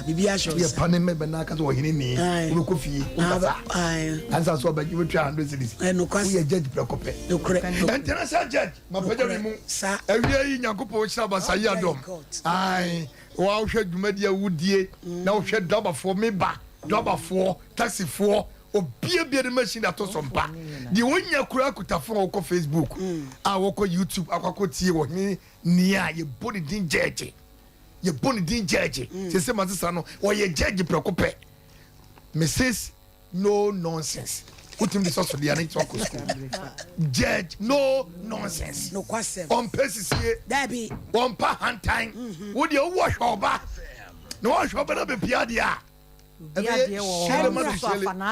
bibia show ye pane me be na ka so hini ni we ko fie ansa so ba gibe 200 cities no kwase we judge prekope no correct international judge ma paja mi mu awie yi nyakopo hira ba sayi adom ai wa hwe dwumadi awudie na wo hwe dobafo me ba dobafo taxi fo obie de machine ato sompa di wonya kura kutafo ko Facebook a wo ko YouTube akwako tie wo ni a ye body din judge ye body din judge se matisa no wo ye judge prekope mrs no nonsense utim this also the ani talk judge no nonsense no kwasem on pesisie dabi on pa hantan wo de wo hwoba no wo hwoba na be pia dia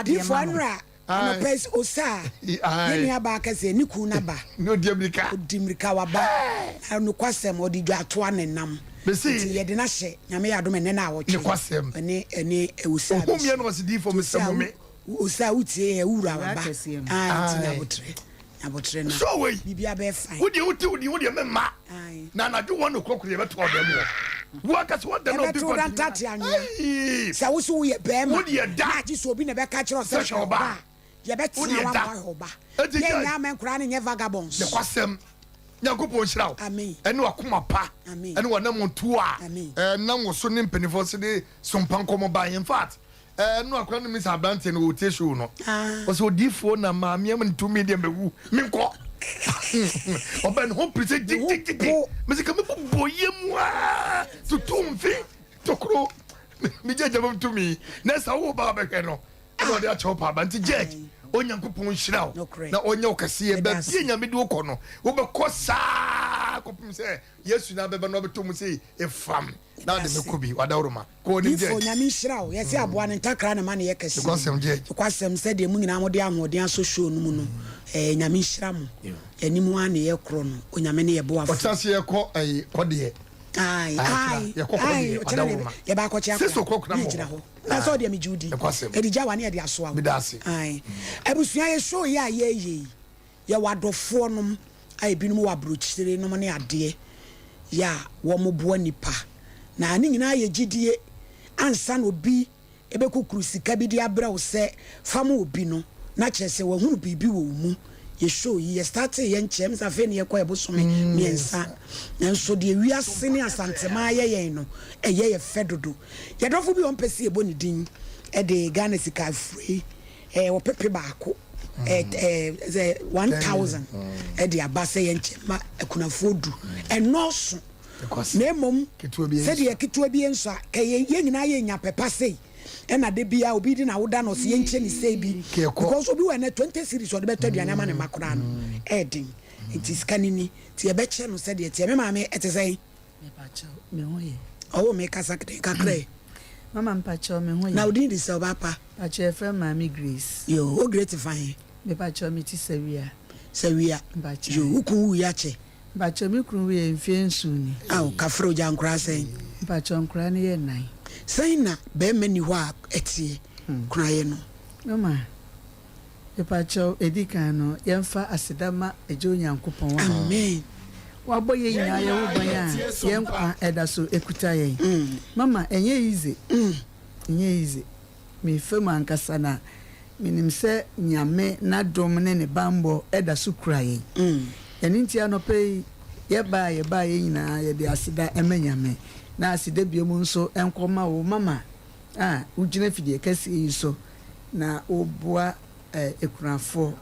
Difanra no pes osa yeni aba kase ni ku na ba no diamrika waba no kwasem odi dwa to anenam besi ye de na hye nyame ya adom ene na awotwe ni kwasem ene ewusa homie no was di for me samome osa utie e wura waba abotre na so we bibia be fine wodi mema na na do one o'clock ye beto dem wo so what the no people sa wo so ye be ma wodi da ji so obi na be ka kire se shoba ye betina wa hoba ye nya men kura ne nye vagabonds ne kwasem nyakopo hirawo ene wakoma pa ene wanam ntu a nam wo so ne mpenifo se de Sompa Nkomo ba in fact no akwa no miss abante no wote show no o so difo na ma me am ntu media mewu menko oben ho prise dik me se ka me boye mu a tutumfi tokro me jeje bam to me na sa wo ba be hwe no no de a chopa ba nti judge onyankopon hirawo na onya okase ba bia nyame de wo no wo be kosa kopim se yesu na beba no beto se efam na de mekobi wadawroma ko ni je ifo nyame hirawo yesi aboa ne ntakra na ma ne yekase kwasem se de mu nyina mo de ahoden aso show no mu no nyame hiramo enimu ane ye kro no onyame ne ye boafo otase ye ko kode ai ye ba ko chia ko so kokuna mo na so de mi judi edija wane ye de aso awo ai abusua ye show ye ye wadofo nom ai binum wa brochire nom ne ade ya wo mo boa nipa na ani nyina ye gidie ansa no bi ebekukuru sika bi de abra wo se fam obi no na kyese wo hunu bibi wo mu ye show ye start ye nchem sa fe ne ye kwa ebosome miensa nanso de wiase ne asantema ye no ye fedodo ye dofo bi on pese ebo ne din de Ghana sika free wo pepe baako 1000 de abase ye nchema akunafo du enoso na mom se de ketua bi enso ye nyina ye nya pepa sei ena de bia obi di na woda no se ye nche ni sei bi because obi wa na 20 series od beto aduane ma ne makora no edin it is kanini ti e be che no se de ti me ma me etesei me pa cho me hoye oh me kasa kakre mama mpa cho me hoye na odi di se oba pa pa cho friend mami Grace yo o great fine me pa cho me ti sewia mpa cho yo uku ya che mpa cho me kru we mfie nsuni aw kafro jankura sei mpa cho nkura ne ye nan Saina be many wa etie kraye no mama epacho edika no yemfa asidama ejo nyankopon wa amen wa boye nyina ye wo banya yenkwa edaso ekuta ye mama enye easy me fema ankasa na minim se nyame na dom ne bambo edaso kraye eninti anope ye ba ye nyina ye de asida emanyame na aside biemu nso enkoma wo mama ugina fidie kase yi so na obua ekunafo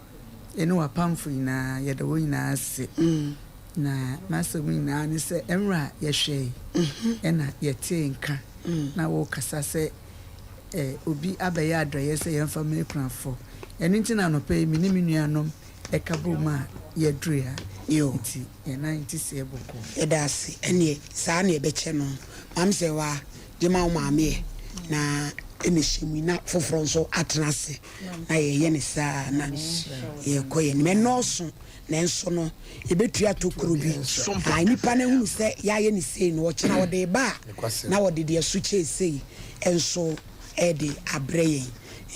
ene wapamfo na yede wo nyina ase na masamu nyina ne se enra ye hwe ena yete nka na wo kasa se obi abaye adroye se yemfa me ekunafo ene ntina no pe mi ni menuanom ekabuma ye drea yo ti ena nti se eboko edasi ene sa na ebeche no mam se wa de ma maame na ene shimi na foforo nso atenase na ye ne sa na ye koye ne menoso na nso no ebetua tokuro bi nipa na hunu se ya ye ne sei no ochina wo de ba na wo de asuche sei enso ede abreye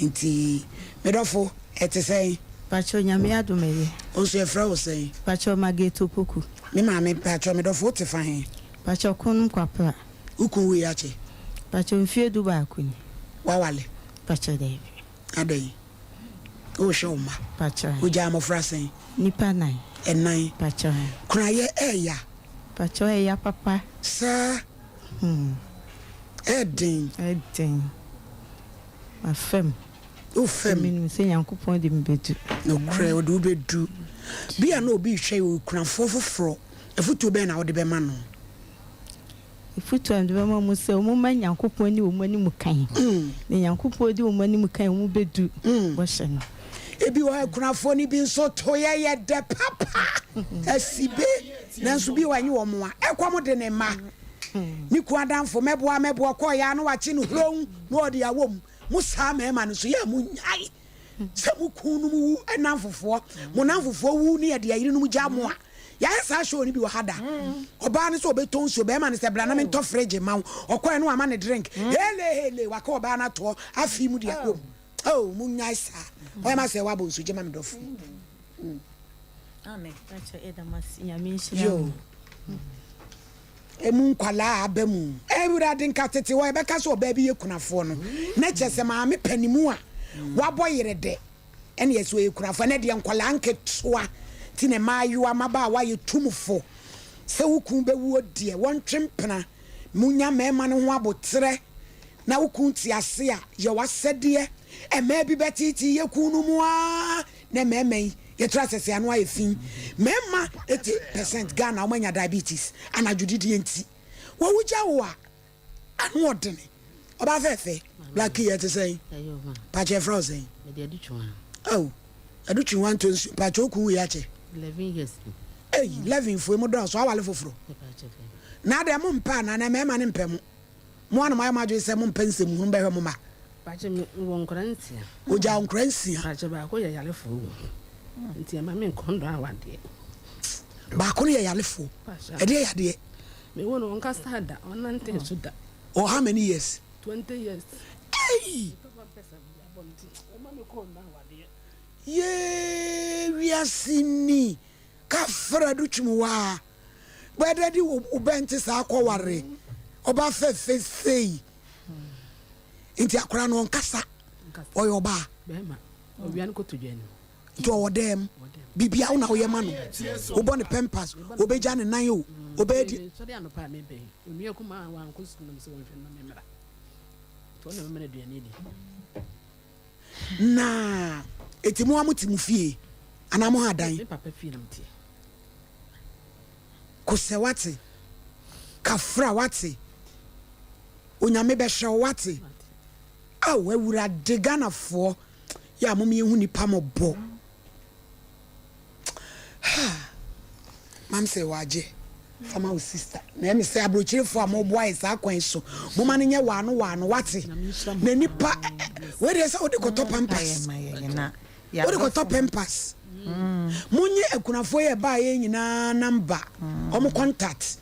nti medofo etesei pacho nyame adomeye onso e fra wo sei pacho mageto poku me maame pacho medofo te fa he pacho kunum kwapra ukun we yache Pacho mfie du ba kuni. Wawale. Pacho David. Adey. O shoma. Pacho. Uja amofra sen. Nipa nine. Nine. Pacho. Kuna ye eya. Pacho eya papa. Sir. Edin. Afem. O fem. Minu se Nyankopon de mbedu. No kre o do bedu. Bia no obi hwe o kuna fofoforo. Efutu be na wo de be ma no. Ifutu ande be ma mu se o mu ma Nyankopon ni o mu ani mu kan. Ne Nyankopon di o mu ani mu kan o mu bedu. Bo hye no. Ebi wa kuna fo ni bi nso toye ye de papa. Asibe nanso bi wa nyi wo mo a. Ekwam de ne ma. Ni ku adamfo meboa ko ya no wa chi no hron no ode ya wom. Musa mema no so ya mu nyai. Se mu kunu mu enamfofo mu namfofo wu ni ye de yiri no mu gya mo a. Ya sa show ni bi wa hada. Oba ni so obeton so be ma ni se bra na me to fridge ma okoy no ama ne drink. Hele wa ko oba na to afi mu dia wom. Oh mu nyai sa. O ma se wa bo so je ma me dofu. Amen. Pacho edamas nyamisha. Yo. Emu nkwala abemu ewurade nka tete wo ebeka so oba bi yekunafo no na chese ma me panimu a wabo yerede ene yeso yekunafo na de nkwala nketoa ti ne mayu amaba wa yetumfo se wukun be wo de won twempena munya mema ne ho abotre na wukun ti ase a ye wasede ema bi betiti yekunu mu a na memei ye trust say anu ayefin mema 80% Ghana omanya diabetes ana judidi enti wo wuja wo a anu odene oba fefe black ye te say pa che frozen me de adutwa oh adutwa want to pa che oku ya che 11 years 11 fo mu do so awale foforo na de mo mpa na na mema ne mpem mo anu ma ma jo se mo mpensem hu be hwe mo ma pa che wo nkransia oja nkransia pa che ba ko ya yale fo nti ma me nkondo awade ba ko ye yalefo e de ya de me wono onka sada onante suda oh how many years 20 years hey ye we are sini ka fra du twumwa whether di ubenti sa akware oba fefe sei nti akora no nkasa oyo ba be ma owian ko to dwan to wodem bibia una oyema no obo ne pempas obeja ne nan o obedi so dey anopa me be omi akuma wan ko sunum se won hwe na memra to na memra duane di na etimu amutimu fie anamo hadan me papa fie namti ko se wate kafra wate onyame be hwe wate aw ewura de Ghana fo ya mom yehu nipa mo bo mam say waje fama wo sister na me say abrochire fo am bo ai sa kwan so mo ma ne nye wano wate na nipa we dey say o de ko top pampas o de ko top pampas munye ekunafo ye ba ye nyina number omo contact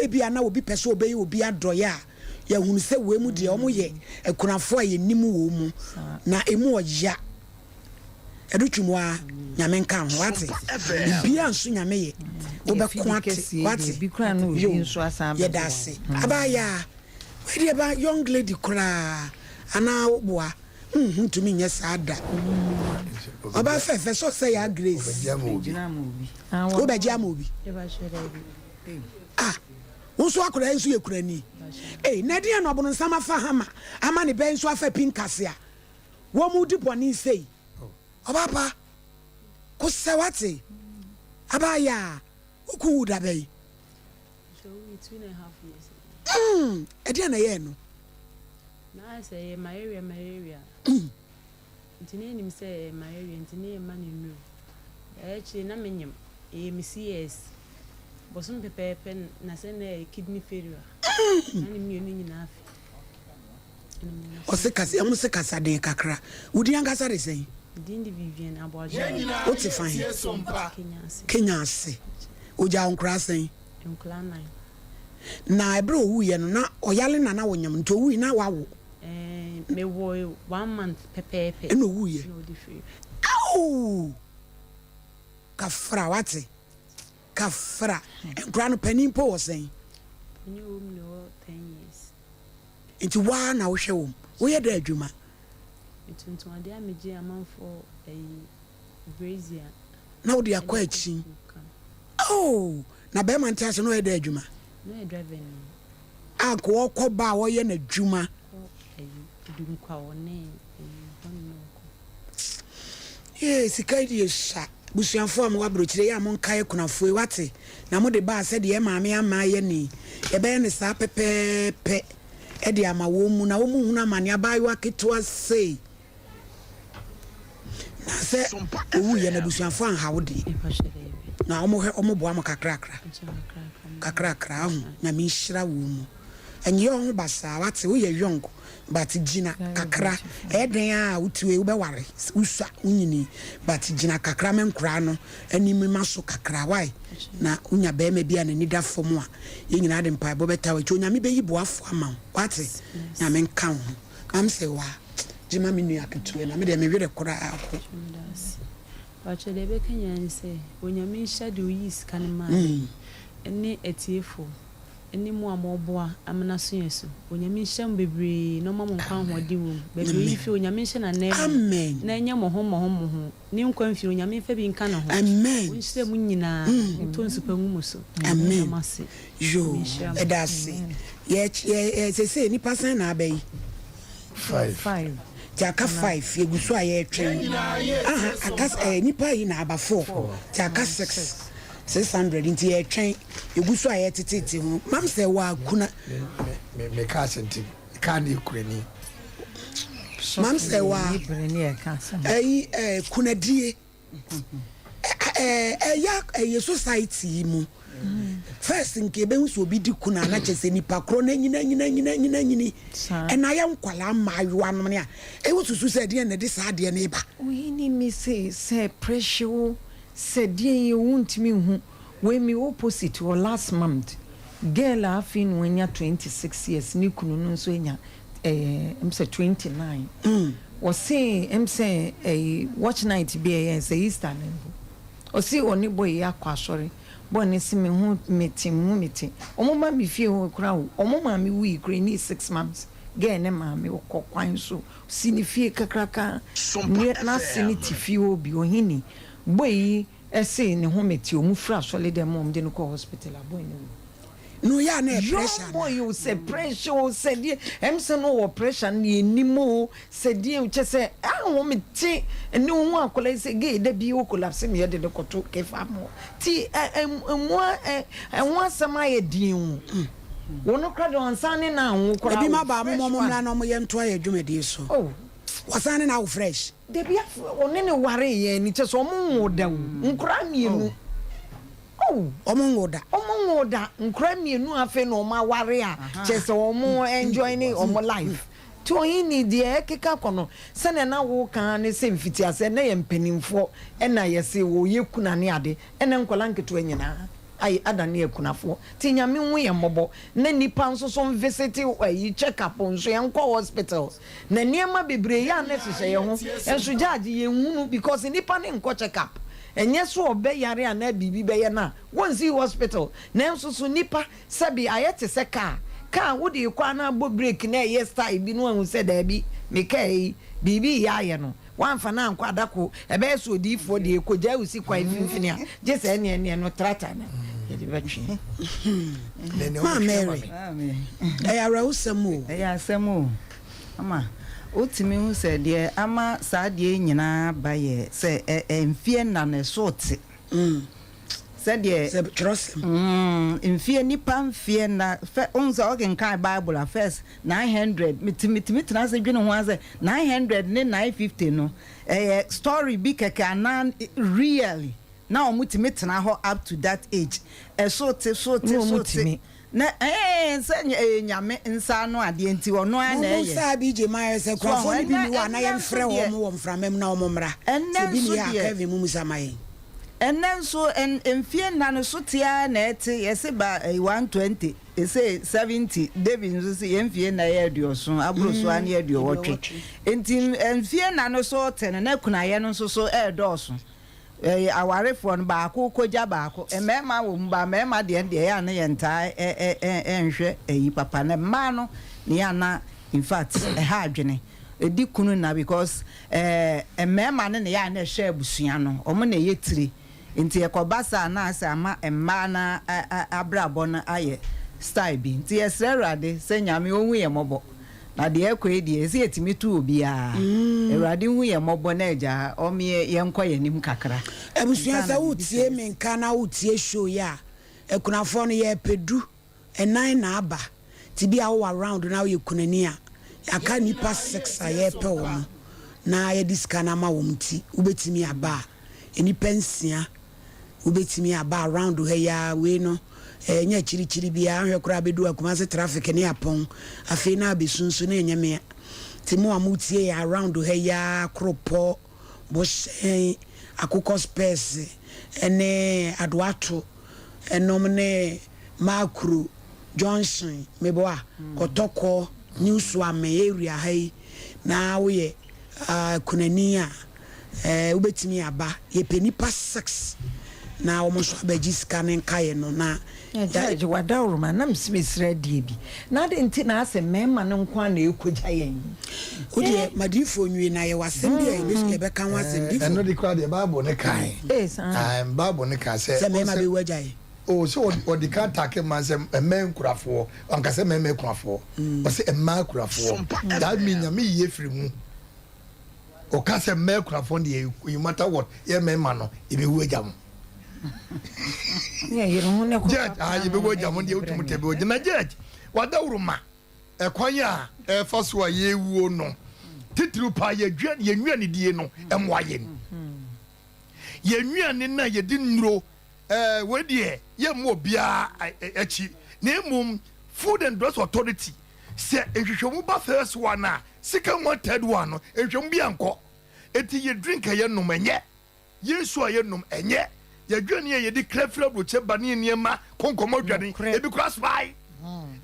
ebia na obi pese obeyi obi adoye a ya hunu se we mu de omo ye ekunafo ye nimu wo mu na emu oya edutwumu a nyame nka ho wate bia nso nyame ye obeko ate wate bi kra no bi nso asamba ye dase abaya we dey ba young lady kra ana oboa ntumi nye sada oba fefe so say ya grace wo be jam obi wo so akora nso ye kura ni na dia no obono nsama fa hama ama ne be nso afa pinkase a wo mu di boni sei oba pa ko se wate abaya ku da be so 2.5 years dia na ye no na say my area ntini nim say my area ntini ma ne nu chi na menyem me CS bosom pepepe na say na kidney failure na ne mienu nyina afi o se kase am se kasa den kakra wudi angasa de sei dindi Vivian aboje o te fine Kenya ase oja onkra sei enkla 9 na ebro wu ye no na oyale na wonyam nto wu na wawo me wo 1 month pepepe no wu ye no different au kafra wate kafra enkra no panin po wo sei ni o 10 years nti wa na wo hwe wo wo ye da adwuma ntuntum ade ameje amanfo brazier na wo de akwa achi oh na be man tiase no ye da adwuma no e driver ni akọ ọkọ ba wo ye na adwuma dunkwa woni sika di sha busuanfo am wa brochire ya mon kai kunafo wate na mo de ba se de maame ama ye ni e be ne sa pepepe e de ama wo mu na wo mu huna mane abayo aketo sei na se owu ye na busuanfo an ha wo de na omo bo am kakrakra ho na mi hira wo mu enye ho basa wate wo ye yongo but jina kakra eden a utuwe ube ware usa unyini but jina kakra menkura no animi maso kakra why na unya be me bia na nida fomu a ye nyina de mpa bo beta we onya me be yibo afo ama wate nya menka ho am se wa jima me nua ketuwe na me de me were kora akọ wacho de be kanya ni se onya me shade oyis kanema ene etiefo eni mu amoboa amana so yesu onyame hyam bebre no mamo nkwa hodi wo bebre yifi onyame hye na na amen na enye mo ho ni nkwa mfi onyame fa bi nka na ho amen wonhyɛ mu nyina ntonsu pa mu so amen yo edase ye se ni pasan na abai 5 jaka 5 yeguso aye twen akas nipa yi na aba 4 jaka 6 600 inti e twen eguso aye tititi ho mam se wa kuna me ka senti ka ni kurani mam se wa kunadie ya society mu first nke be hu so obi di kuna na chese nipa kro na nyina na ya nkwala mayo anom ne a wo susu se de na de sa de na eba we ni me say pressure said ye won't me who when me opposite or last month girl I fin when you're 26 years ni kunu no so nya I'm say 29 or say I'm say a watch night be say Easter or see only boy ya kwa sorry boy ni si me hu meeting omo ma me fie ho kra omo ma me wi kra ni 6 months girl ne ma me ko kwan so si ni fie kakraka na si ni tifi obi ohini boy ese ne ho meti omu fra solid dem mom de no ko hospital aboy no ya na pressure boy you say pressure said em say no pressure ni enimo said you che say ho meti ene ho akola say ge da bi o collapse me de ko to ke famo ti ho asama ye din wono kra do ansane na ho kra bi ma ba mo mra na mo ye nto aye dwumedi so oh wasane na wo fresh de bia onene ware ye ni che so mo da nkura mienu oh omo ngoda nkura mienu afa no ma ware a che so omo enjoy ni omo life to hini de ekeka kono sene na wo kan ne se mfiti ase na ye mpanimfo na ye se wo ye kuna ne ade ene nkola nketo anyina ai adane ekunafo ti nyame hu ye mbobo na nipa nso so visit yi check up nso ye nkọ hospital na niema bebre ya na hyehyɛ ye ho enso judge ye hunu because nipa ne nkọ check up enye so obe yare ana bibi be ye na wonsi hospital na enso so nipa sabi ayete se ka wo de kwa na bo break na ye style bi no hu se da bi me kai bibi ya ye no wanfa na nkwa adako ebe so odifo de ekogya usi kwa finfini a je se ene no trata na ye de betwe ma Mary ayara usemu ayasemu ama otimi hu se de ama sa de nyina baye se enfie na ne sorti se de se trust enfie nipa mfie na onza ogen kan Bible first 900 mitimi tena se dwene ho ase 900 ne 950 no story bi keke anan really now mutimi tena ho up to that age so na se nyame nsa no ade enti ono ana ye sa bi je ma se krofo ni bi wa na ye mfre wo mframem na wo mmra se bi ni aka vi mu musamaye enen so enfie na no so tia na ete yese ba 120 ese 70 David nso se enfie na ye aduoso abroso an ye aduowotwe enti enfie na no so tene na kuna ye no so edoso awarefo no baako koja baako emema wo mba mema de ya na yenta enhwe eyi papa na ma no ne ya na in fact ha adwene edi kunu na because emema ne ya na hwe abusua no omo na yetire nti ekobasa na asa ama emma na abrabo na aye style bi nti esrerade se nyame ohu ye mobo na de ekwe de esi etimi tu obi a ewrade hu ye mobo na eja omie ye nkwa ye nim kakra abusua sa utie menka na utie show ya ekunafo no ye pedu enan na aba ti bia wo around na ye kunani a aka nipa 6 a ye pe wo na ye diskana ma wo mti ubetimi aba enipa nsia ubetimi aba around he ya we no nya chiri bia ahwe kura bedu akumase traffic ne apon afi na abesunsu na nyame ti mo amutie ya around he ya kropo bo akukọ space ene adwato enom ne makru Johnson meboa kotoko news wa me area hai na we kunani a ubetimi aba ye penipa 6 na wo so abaji scanning kaye no na jaji wadawro ma na msmisra die bi na de nti na ase mema no nkwa na ekogya yen odi madifo nwi na ye wasem bia ye be kan wasem difo eno di kwa de bible ne kai bible ne ka se mema be wagya ye so odi kan take man se men kurafo anka se men kurafo o se emma kurafo that mean ya me ye firi mu o ka se men kurafo de you matter what ye mema no e be wagya mu yeah, you don't know. Judge, you be watching on the automotive. The judge, what the Roma, a quanya, a first way ye no. Titru pa ye dread ye knew any dieno, and why ye knew and ye didn't know, where dear, ye more beer, echi, name food and dress authority. Say, if you show me first one, second one, third one, if you be uncle, et ye drink a yen no man yet. Yes, I am and yet. Ye dwani ye di krefra broche bani niema konkomo dwani e bi cross by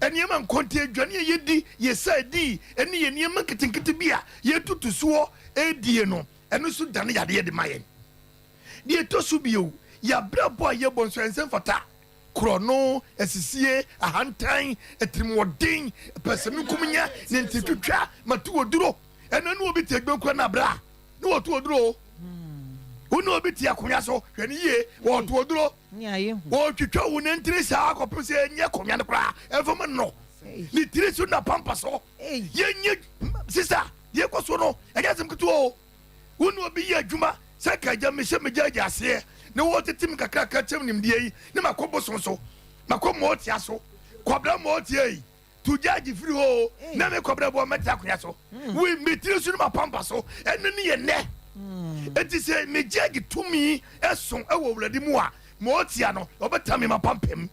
eniema nkonte dwani ye di ye sa di eni ye niema kitinkiti bia ye tutu so e die no eno so dane yade ye de mayen die to so bio ya brabo ye bonso ensem fata krono esisie ahantan etrimodin pesemi kumnya ne ntitwatwa matu oduro eno no obi tegbenkwa na bra no otu oduro uno biti akonya so hwani ye wo to oduro nyaye wo twetwa wo nantire saa akopese nye konya ne kra efom no ni tire so na pampa so ye nye sister ye kwaso no egasem kito o uno bi ye adwuma saka ja me hye ase ne wo tetim kakra ka chem nim die yi ne makobo so makomo otia so kwabra mo otia yi to judge free ho na me kwabra bo meta akonya so we me tire so na pampa so enne ne ye ne eti se me jagi tumi eson ewo wlade mu a mo tia no obetame mapampem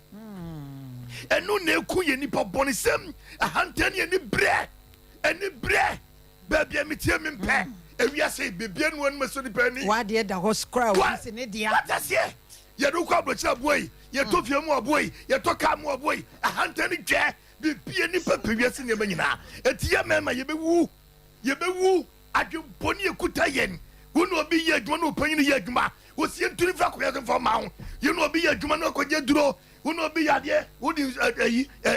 enu na eku ye nipa bonisem ahantani ye ni bre babia metie me mpe ewia se bebia no anu so nipa ni wa de da hoskra wo se ne dia watasie ye do kwa abrocha boy ye to fie mu aboy ye to ka mu aboy ahantani dwe bebia nipa pewia se ne banyina eti ye mema ye bewu adwemponi ekuta yen wono obi ye adwuma no panyin ye adwuma wo sie nturi fra ko ye for ma ho ye no obi ye adwuma no ko je duro wono obi ya de wodi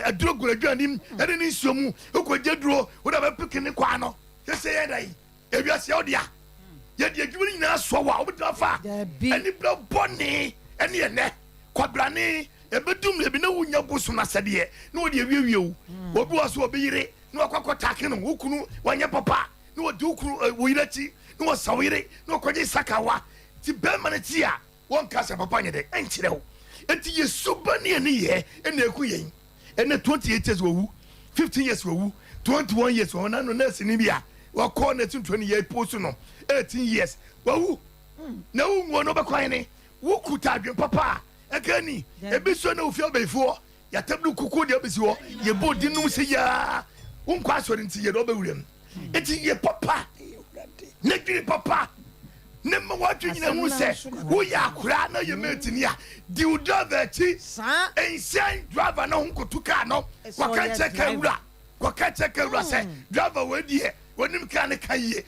aduro guraduanim ene ni nsuomu ko je duro wo da be pikini kwa no ye se ye dai ewia se odia ye de adwuma ni na so wa obi da fa eni bro boni ene ye ne kwabrane ebedum le bi na wunya bosu na sede na odi ewie obi wo so obi yire na akwa take no wukunu wanya papa na odi wukunu woyirachi no sawire no kwaje sakawa ti be manati a won kasa papa nyede enchire wo enti yesu bani ani ye ena eku yen ena 28 years wo 15 years wo 21 years wo na no nurse ni bia wo call na 20 years post no 18 years wo na wo no be kwan ni wo kuta adwen papa ekani ebi so na ofia befo ya tablu kuku de obisi wo ye bodi num se ya wo kwa so nti ye do be wurem enti ye papa negiri papa ne ma watu nyina hu se wo ya akura na ye metini a di u driver ti ensign driver na hu kotuka no kwaka cheka wura se driver we die wonim ka ne kan ye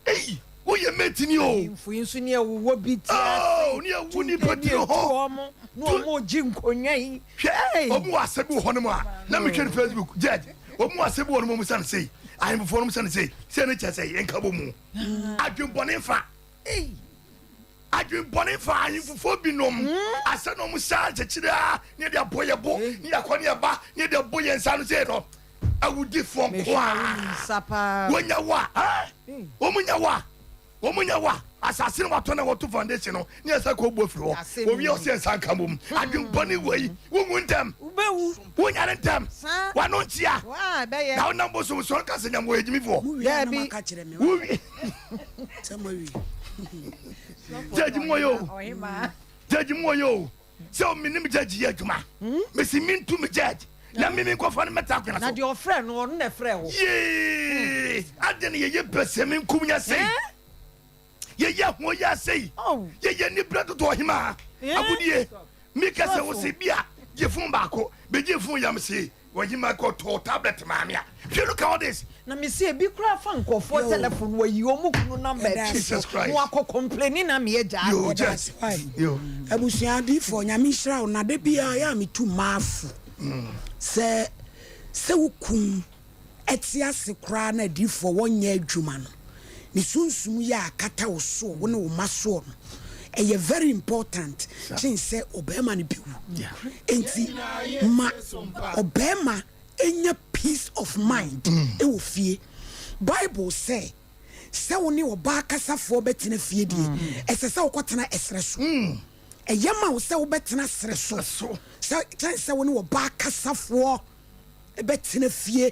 ei woyɛ mate ni o mfuyi nso ne ɛwowɔ bi ti oh ne ɛwu nipa ti hɔ na ɔmo gye nkonnwa yi hwɛ ɔmo wɔ asɛm bi wɔ hɔ no mu a na mehwɛ no Facebook judge ɔmo wɔ asɛm bi wɔ no mu sane sei ahemfoɔ no mu sane sei sɛ ne kyɛ sɛ yɛnka bɔ mu adwembɔne fa adwembɔne fa ahemfoɔ bi nom asɛ na ɔmo saa kyekyere a ne de abɔ yɛ bo ne yɛkɔ ne yɛba ne de abɔ yɛ nsa no sɛ no awudifoɔ nkoa wɔnya wa ɔmunya wa asase no watɔ na wɔto foundation no ne yɛ sɛ kɔ bɔ firi hɔ owie ɔsɛ nsa nka mom adwembɔne wei wowu ntɛm wonyare ntɛm wano nkyia na wonam bosomsɔn ka sɛ nyam wɔ agyimifoɔ gyagyi mu ɔyɛ o sɛ menim gyagyi yɛ adwuma mesi mentu me gyagye na mimi nkɔfa no mɛta akwana so na deɛ ɔfrɛ no ɔno na ɛfrɛ wo yee ade ne yɛyɛ bɛsɛ me nkum nya sɛi yɛyɛ ho yɛ asɛi yɛyɛ ni brɛ totɔ ɔhema abodie meka sɛ wo se bia gyefo baako bɛgye fo yam se wɔhema kɔtɔ tablet maame a hwɛ no ka all this na mesi ebi kura fa nkɔfoɔ telephone wayi ɔmo kunu number Jesus Christ mo akɔ complain na me agya abusua adifoɔ nyame hyira wo na de bia yɛ ametu maafu sɛ wokum ɛte ase koraa na adifoɔ wɔnyɛ adwuma no ne sunsum yɛ akata wo soɔ wo ne wo ma soɔ no ɛyɛ very important kyɛn sɛ ɔbɛrima no bi wu enti ma ɔbɛrima ɛnya peace of mind ɛwɔ fie Bible sɛ wo ne ɔbaa kasafoɔ bɛtena fie deɛ ɛsɛ sɛ wokɔtena ɛserɛ so ɛyɛ ma wo sɛ wobɛtena serɛ so sɛ wo ne wɔbaa kasafoɔ bɛtena fie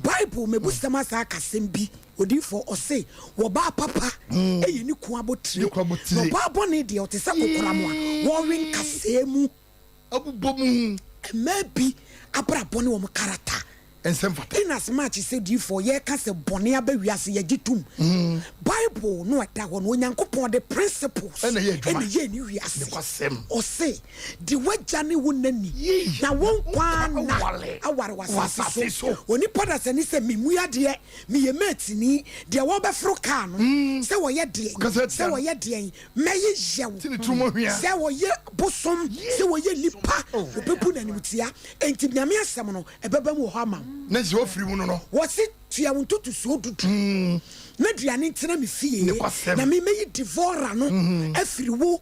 Bible mebusɛm asa akasɛm bi odiyifoɔ ɔse wɔbaa papa ɛyɛ ne ku abotire na ɔbaa bɔne deɛ ɔte sɛ kokora mu a wɔwe nkasɛɛ mu abobɔ mu ɛmaa bi abrabɔ ne wɔ m karata inas match sɛ diyifoɔ yɛka sɛ bɔne aba wiase yɛgye tom Bible no ɛda hɔ no onyankopɔn de principles ɛna yɛ ne wiase ɔse de wagya ne wo nani na wonkwa na aware wasase so onipa da sɛ ne sɛ memu adeɛ meyɛ matini deɛ wɔbɛforo kaa no sɛ wɔyɛ deɛ mɛyɛ yɛw sɛ wɔyɛ bosom sɛ wɔyɛ nipa wɔbɛbu n'animtia enti nyame asɛm no ɛbɛba mu wɔ hɔ ama na si ofiri mu no wɔsi tua wo ntoto so dudu na duane ntena me fie na me meyi devora no afiri wo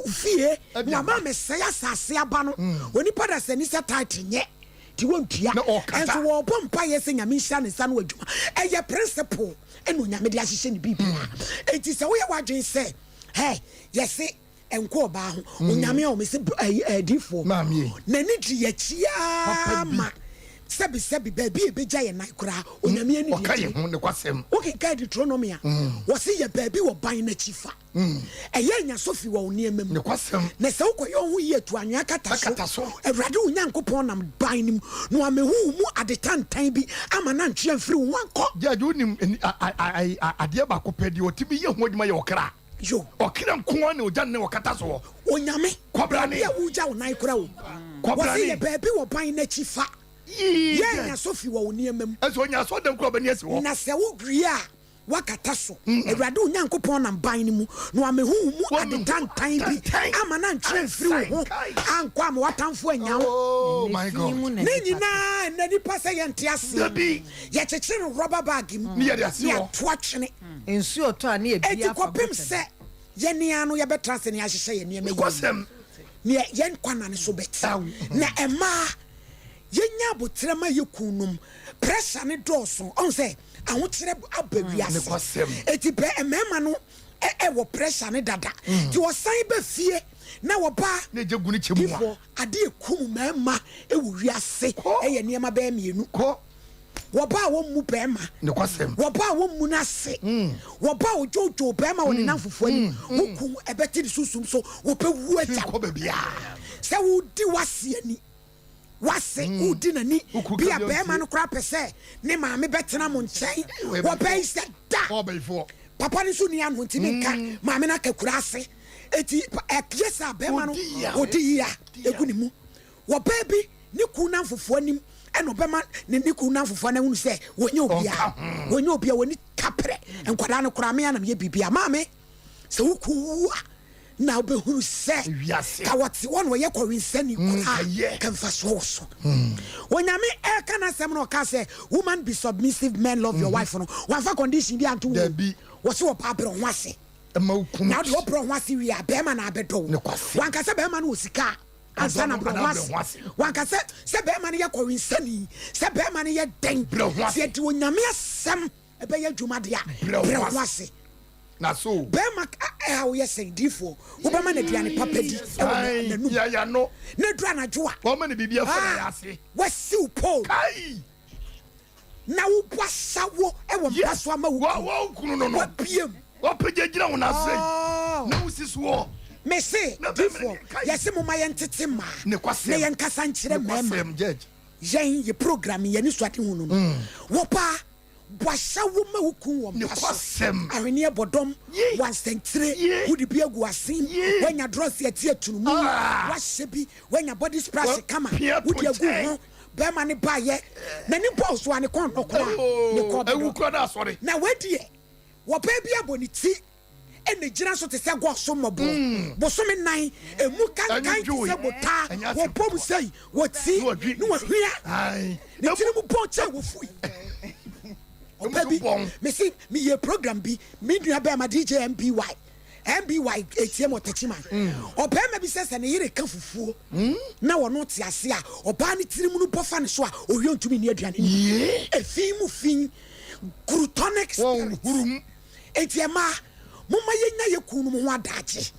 fie na ma me sɛ asase aba no onipa da sɛ ni sɛ title nyɛ ti wontua enso wo bɔ mpa yɛ sɛ nyame nhyia ne nsa no adwuma ɛyɛ principle ɛno nyame de ahyehyɛ ne bibia enti sɛ woyɛ wadwen sɛ hey yɛse enko ba ho onyame a o me se adifo na ni di yɛ chia ma sebi baby ebeja ye nan kura onyame ani okay ho ne kwasem okay ka Deuteronomy a wo se ye baby wo ban na chifa eye nya sofi wo niemam ne kwasem na se wo yo ho ye tu anwa kata so awrade onyankopon nam ban nim no amehu mu adetantan bi ama na ntwe afiri wo anko jaje onim ade ba ko pedi otimi ye ho adwuma ye okra yo okra nko na oja ne wakata so onyame kwabra ne ya wuja wo nan kura wo wo se ye baby wo ban na chifa yeah sofi wo niemam eso nya so dem kro bani asi wo na se wo dua wakata so awrade onyankopon nam ban ni mu no amehu mu adetantan bi ama na ntwe mfiri wo anko am watamfo anya wo oh my god ne nyina na nipa sɛ yɛ nte ase yɛ kyekere rubber bag mu ne yɛ de ase wo to atwene nsuo to a ne yɛ bia fa kopem sɛ yɛ nea no yɛ bɛtra sɛ ne ahyehyɛ yɛ nea kosem ne yɛ nkwana ne so bɛta na ɛma yenya abotrema yekunum pressure ne dɔɔso on say ahokyere abawiase eti pe emema no wo pressure ne dada ti wo san ba fie na wo ba na jegu ne chemu a ade ekum mema ewo wiase eye niema ba mienu ko wo ba wo mu bema ne kwasem wo ba wo mu na se wo ba ojojo bema wo ne nanfofo ani wo kum ebeti susum so wo pe wu acha ko ba bia se wo di wase ani wase udi nani bia bema no kra pese ne maame betena mo nkyɛn wo bɛyi sɛ da papa ne so ni anu ntimi ka maame na kakura ase eti yesa bema no odi ya egu ne mu wo baby ne ku na fofo anim ɛna bema ne ku na fofo na hunu sɛ wonye obia woni kapre enkwada no kora me anam ye bibia maame se wuku na obehuru se ka wati won wo ye korinsani kora kan fa so wonyame e kana sem no ka se woman be submissive, men love your wife no one for condition bi anto wo se wo pa bro ho ase na do bro ho ase wi a be ma na abedo wan ka se be ma no osika ansa na bro ho ase wan ka se be ma no ye korinsani se be ma no ye den se ti wonyame asem e be ye dwuma de a bro ho ase na so bema how you say difo obama na duane papa di ya no na dura na joa wo ma ne bibia fa ya ase wasi upo kai na wo bwasa wo e wo mpaso ama wo kunu no piem wo pege gina wo na ase na wo sisuo me say difo yesi mo ma ye ntete ma na ye nkasa nkyere mema yen ye program ye ni swati hunu wo pa bwasa wo ma hukun wo mpaso ahwene bodom wansentire wudi bi agu asin wanya dross ye tie tunumu wahye bi wanya body splash kama wudi agu ho be ma ne ba ye na ni boss wa ne kon okora ne ko ewu kro da sori na wadie wo pa bi aboniti ene gira so te se go so mobo boso me nan emu kan se bota wo pom sei wo ti no wa hwia ne tiri mu ponche wo fui baby me see me ye program bi me nua be ma DJ MBY ATM otachima oba ma bi sese ne yire ka fufuo na wo no te ase a oba ne tiri mu no bofa ne so a ohwe ntumi ne aduane efin mu fin glutonic hurum etiema mama yenya ye kunu mu ho adache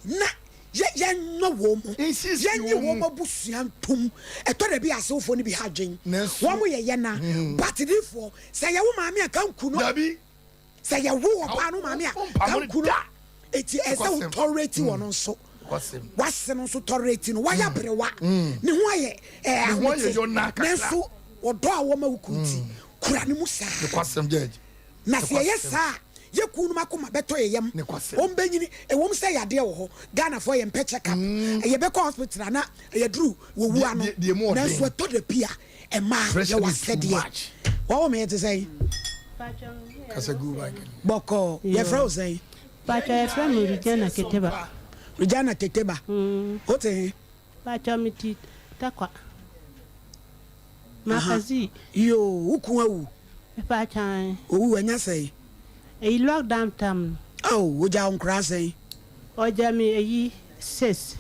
na ye no wo mu ye nye wo mabusua ntom eto da bi asefo ni bi hadwen wo mu ye na but therefore say ye wo maame aka nkuno dabi say ye wo oba no maame aka nkuno eti ese wo torreti wo no so wase no so torreti no waya brewa ne ho aye ho aye yo na kaka na so odo a wo ma wukuti kura ne musa ne kwasem judge na se ye sa ye kunu makoma beto yeyam ombenyini ewom se yade wo ho Ghana for ye mpe check up ye be hospital na ye dru wo wu ano na so to de pia e ma ye wasede wo me te say kasa go back boko ye frozen pacha ye from Regina Keteba ote pacha miti takwa makazi yo ukun awu pacha owu anya say e lockdown time oh oja on crasing oja mi eyi 6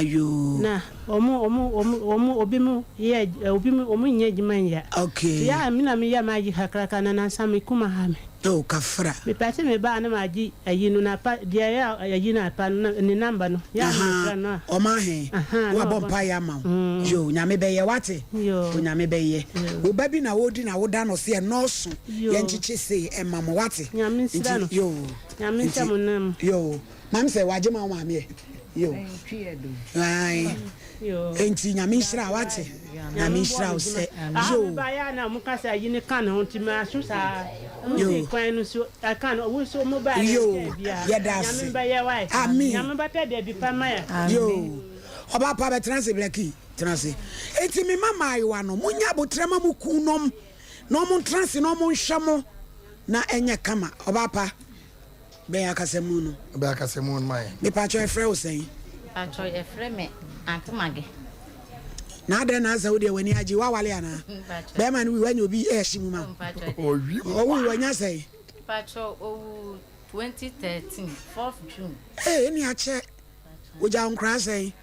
yo na omu obimu ye obimu omu nye jimanya okay ya mi na mi ya maji hakraka na sami kuma hame oh kafra me pase me ba na maji ayi no na pa dia ya ayi na pa ni number no ya me na o ma he wa bompa ya ma yo nyame be ye wate o nyame be ye wo ba bi na wodi na woda no se no so ye nchiche se e ma mo wate nyame sira no yo nyame ntamu nam yo mam se waje ma ma me yo ai yo enti nyame sira wate nyame sira o se yo ba ya na mu ka se ayi ni kan ho ti ma so sa yo kwan no so aka no wo so mo ba ya dasi nyame ba ye wai nyame ba te de bi pa ma ya yo oba pa be transe blaki transe enti mi mama ayiwa no munya botrema mu kunom no mo transe no mo nhwamo na enye kama oba pa be akasemu no be akasemu no mai me pa cho efre o sen pacho efre me antumage na de na za wo de wani agi wa wale ana be ma ni wi wanya obi e hyi mu ma o wi o wi wanya sei pacho o 2013 4th June ni ache o ja nkra sei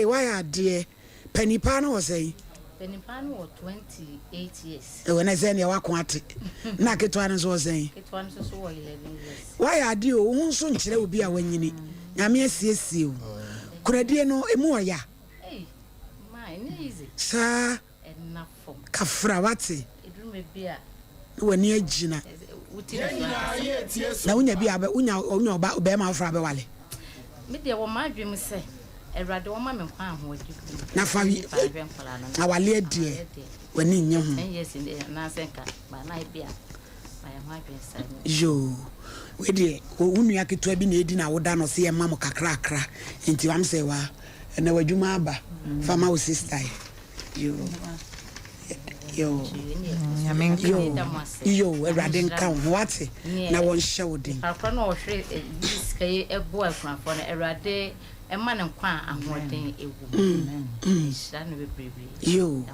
why are dear penny pan o sei penny pan o 28 years when I say ne wa ko ate na ketwa ne so sei ketwa ne so 11 years why are dear o nso nkyere obi a wanyini nyame asiesie o kuradie no emu oya sa kafra wate edume bia wani agina na unya bia unya oba be ma afra be wale me de wo ma dwem se erade wo ma me kwa ho adi na fa wi na wale adie wani nya ho yes na senka ba na bia ba ya ma dwem sa yo we de unu aketo bi na edi na woda no se ye ma mo kakra akra enti wam se wa na wadwuma aba fama wo sister yo yo Erade nka ho wate na won hye wodi akra no hwe skai ebo akra fo na Erade ema ne kwa ahoden egu sha no bebrebe yo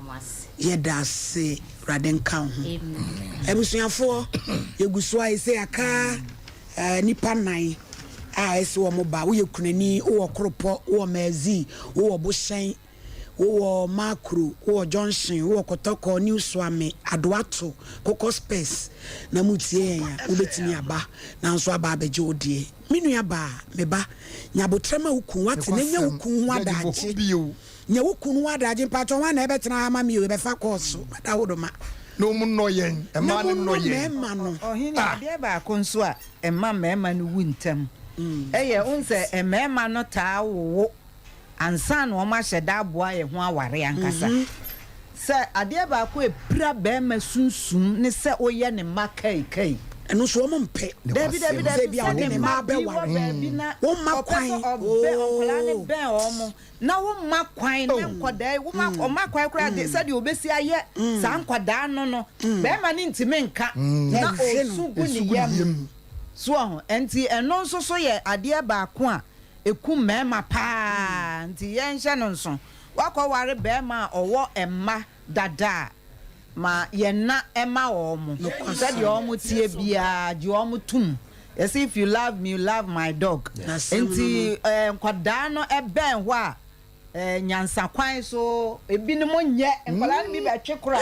yeda se Erade nka ho ebusuafo yeguso ai se aka nipa nan ese wo mo ba wo yekunani wo koropo wo mazi wo boshen wo makro wo Johnson wo kotoko new swame adoato koko space na mutie ya ubetini aba na nso aba abeje odie minu ya ba meba nyabotrema ukun wate na nya ukun wadaje nya ukun wadaje pato wa na ebetena ama mi we fa course da wodoma no mu no yen e ma no yen ohini ade ba konso a e ma no wuntem eye unse e ma no taa wo ansa na o ma hyeda aboa ye ho aware ankasa se ade ba ko epira be ma sunsum ne se oye ne makai eno so mo mpe David bia o ne ma be ware wo ma kwan okola ne be omo na wo ma kwan ne nkoda wo ma o ma kwan kura de se de obesi aye sa nkoda no be ma ne ntime nka na osugu ne yam so enti eno so ye ade ba ko a eku mema pa nti yenhye no nso wakọ ware be ma owo emma dada ma yenna ema omo said you omo tie bia je omo tum yes if you love me you love my dog enti nkwada no eben ho a nyansa kwan so ebinim nye nkwala bi betwe kura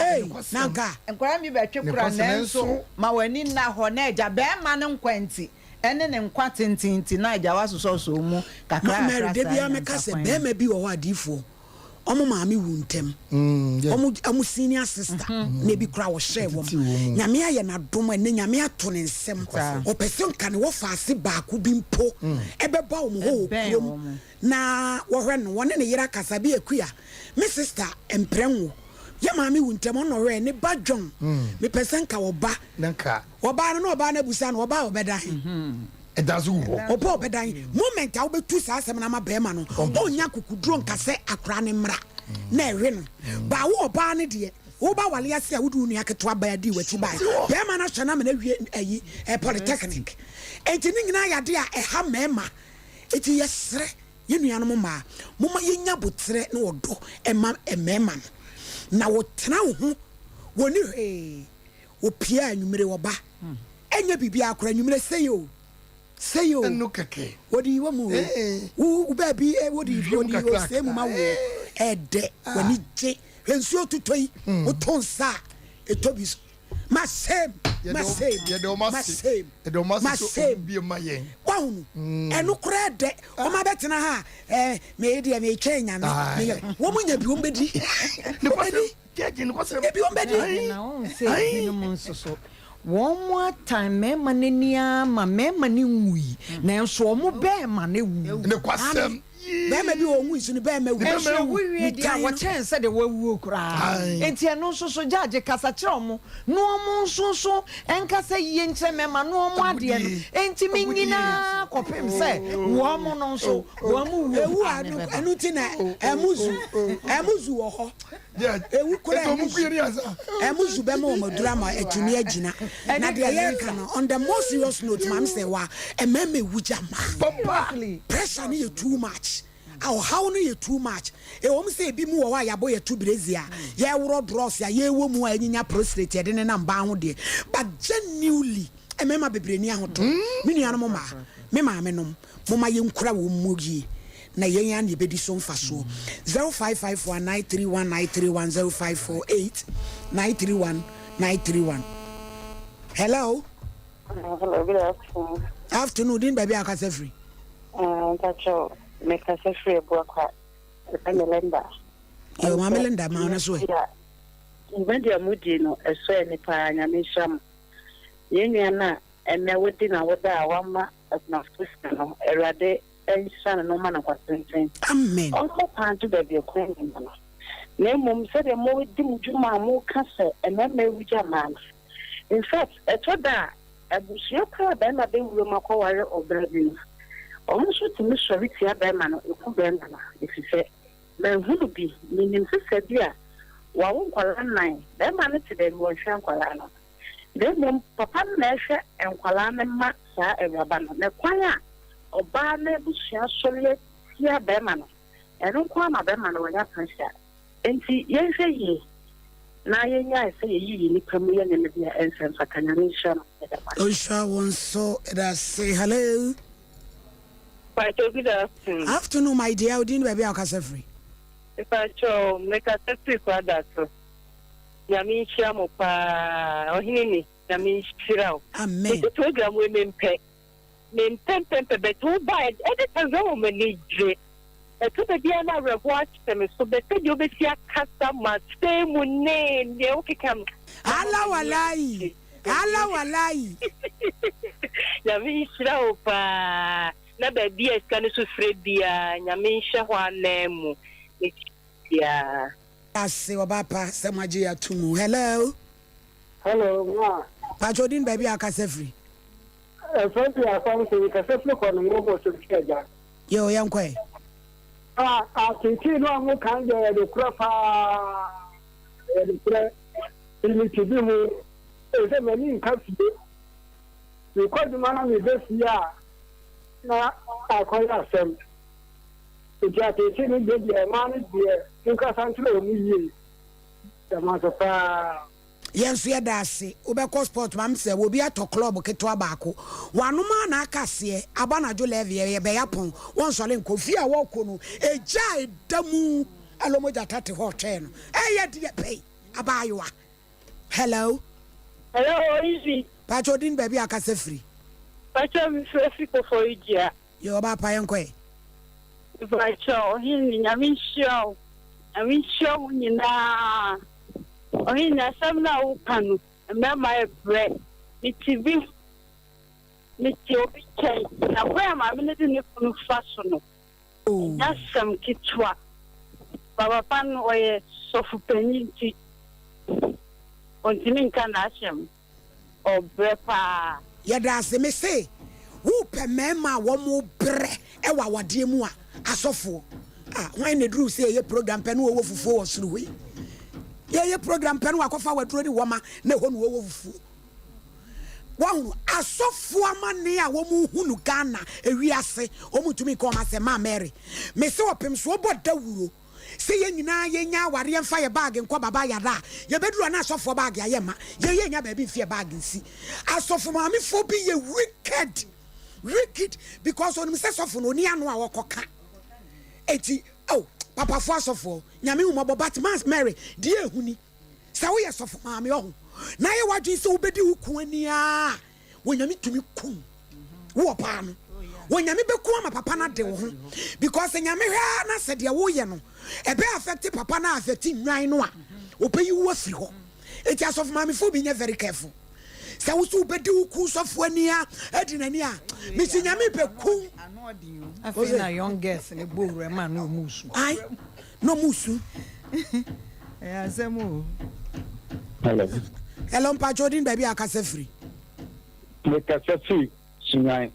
nanka nkwala bi betwe kura nanso ma wani na ho na eja be ma ne nkwanti ene ne nkwa tintinti na eja wasoso mu kakra kakra de bia meka se be ma bi wo adifo omo maami wuntem omo senior sister na bi kura wo share wo nyame aye na dom ene nyame ato ne nsem opese nka ne wo faase baako bi mpo ebeba wo ho krom na wo hwe no wone ne yira kasa bi akua me sister emprenwo ya maami wuntem no hwe ne badwon me pese nka wo ba nka wo ba no ba na busa no wo ba obeda he edazu wo opo obedan moment a wo betu sa asem na ma be ma no onya kukuduro nka se akra ne mra na ehwe no ba wo oba ne de wo ba wale ase a wudu nu aketo ba ya di wati ba be ma na hwe na me na wie ayi polytechnic enti ni nyina ya de a eha mema enti yesre ye nuanom ma moma yenya botre na wodo ema emema na wo tena wo ho woni wo pia anwumere wo ba enya bibia akora anwumere seyo enu keke wodi wo mu wo baby wodi wo semu ma wo ede wani je ensuo tutoi wo tonsa etobis masem bi ma yen wonu enu kura de o ma betena ha me de me twenya no wo munya bi wo bedi ne kwase jeje ne kwase bi wo bedi na on se bi no monsoso one more time mema nenia ma mema ni nwui na enso omo be ma ne wu ne kwasem bema bi wo nwu isu ne bema wu enso wu wie dia wo chen se de wawu okura enti eno nso so judge kasa kire omo no omo nso so enkasa yie nche mema no omo ade no enti minyina kopem se wo omo no nso wo mu ewu anu ti na emuzu wo ho ewu kura emuzu be ma madura ma etumi agina na de ye kana on the most serious note man say wa ememe wujama pressure ni too much how no you too much e wo say bi mu wo wa ya boy too brazia ye woro dross ya ye wo mu anyinya prostate ye de ne na mba ho de but genuinely emema bebreni ahoto me nuanom ma me ma me nom mo ma ye nkura wo mu yi na yen ya ne bedi so mfa so 05549319310548931931 hello good afternoon. Afternoon din baby akasa free Tacho me kasa free buakwa Melinda yo ma Melinda ma ona so ya Melinda mudi no eso ni pa nya me sham yenya na eme wodi na woda awama na fuska no erade ensan no mana kwatenten amen onko pantu baby ko ni no na mum se de mo di mujuma mo kasa ememe wuja man in fact etoda abusia kwa ba na be wuro makọware obrabin omuso timi soriti aba ma no eku be na efise na hunu bi minim se bi a wawo nkwala nnan bɛrima no te dɛ wɔnhwɛ nkwala no na mmom papa no na ɛhwɛ nkwala no ma saa awuraba no na kwan a ɔbaa no abusua sɔre tia bɛrima no ɛno nko ama bɛrima no wɔnyɛ apanhyia nti yɛnhwɛ yie na yɛnya sɛ yɛyi nipa mu yɛ ne bia ɛnsɛ mfata nyame nhyɛ no Osha won so that say hello. Good afternoon. Afternoon, my dear. I didn't baby I'll free. If I show make a taxi for that. Yami Shamo pa or hini, Yami Shirao. Amen. The program women pay. Men temper, but who buy it? Editor woman need it. I took a Diana watch them so that you be see a customer, same name, the okay come. Allah walai. Allah walai. Yami Shirao pa. Na baby is kind of Fredia, Yamisha Nemu. Yeah. I say, Obapa, Samajia Tumu. Hello. Hello, ma. Pajodin baby, I can free. Frankly, I found you can say, look on the mobile to the Yo, young quay. I think you know, I'm kind of the crop. The prayer. It to be more. Is a many country. You call the man with this year. Now, I call them. If you are taking the man, you can control me. The matter of Yes, we are dasi. Ubeko sport mam se will be at a club ketwa bako. One man akasie, abana jolevia, beapon, one solen kofia walkono, a jai damu, alomoja tati hotel. Eh, yet pay. Abaywa. Hello. Hello, easy. Pajodin baby akase free. Pacha mi free for you. Yo ba payankwe. Pacha, hini nyamisho. Nyamisho nyina. Ohina samna ukanu. Mama bread. Mitivi. Mitiobi chai. Na kwa mama ni kunu fasono. Nasam kitwa. Baba pan oye sofu peninti. Ontimi nka na asem. Obrepa. Yada se me say. Who pe mema wo mo bre e wa wade mu a asofo when the drew say ye program pen wo fufu wo suru we ye program pen wa kofa waduro ni woma na ho no wo fufu wo asofo amane a wo mu hunu Ghana ewiase o mutumi ko ma se ma Mary me se opem so obo dawuro se ye nyina ye nya aware mfa ye bag nko baba yada ye beduru na asofo bag ya ye ma ye nya ba bi fie bag nsi asofo ma me fo bi ye wicked because on Mr. Sofo oni anu a wokoka eti oh papa fo asofo nyame hu mobo batman Mary die ehuni sa wo ye sofo ma me ohu na ye wadwe se obedi huku ani a wo nyame tumi kum wo pa no wo nyame beku ama papa na de wo ho because nyame hwa na se de wo ye no e be affect papa na affect nwan no a opeyi wo afiri ho eti asofo ma me fo bi nya very careful sa wo so bedi ku sofo ani a adinani a mi sinyame beku afi na young girls ne bowre ma no musu ai no musu azemu hello pa Jordan baby akase free me kasa free sunyan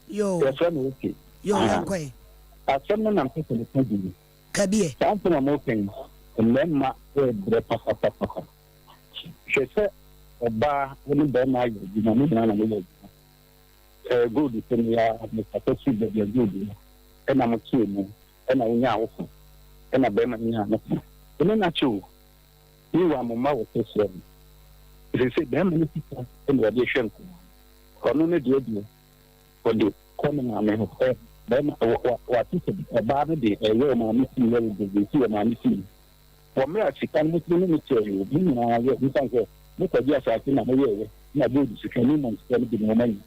yo okay yo yankwe asem no na mpese ne padi kabie sampo na mo pen emma e bre papa hwese oba woni be ma ayo di na me na mo good thing ya me kasa free be good e na mo tie mu e na wonya awofo e na be ma nya no ene na chu ni wa mo ma wo tese they say be ma ni people in the edition kono ne die for the kono na me ho be ma wa tise ba ne de yo ma mi ti le de ti ma mi ti for me African muslim ni tell you bi na ye ni san ko ni ko dia sa ti na me ye na good sikani man sikani bi mo man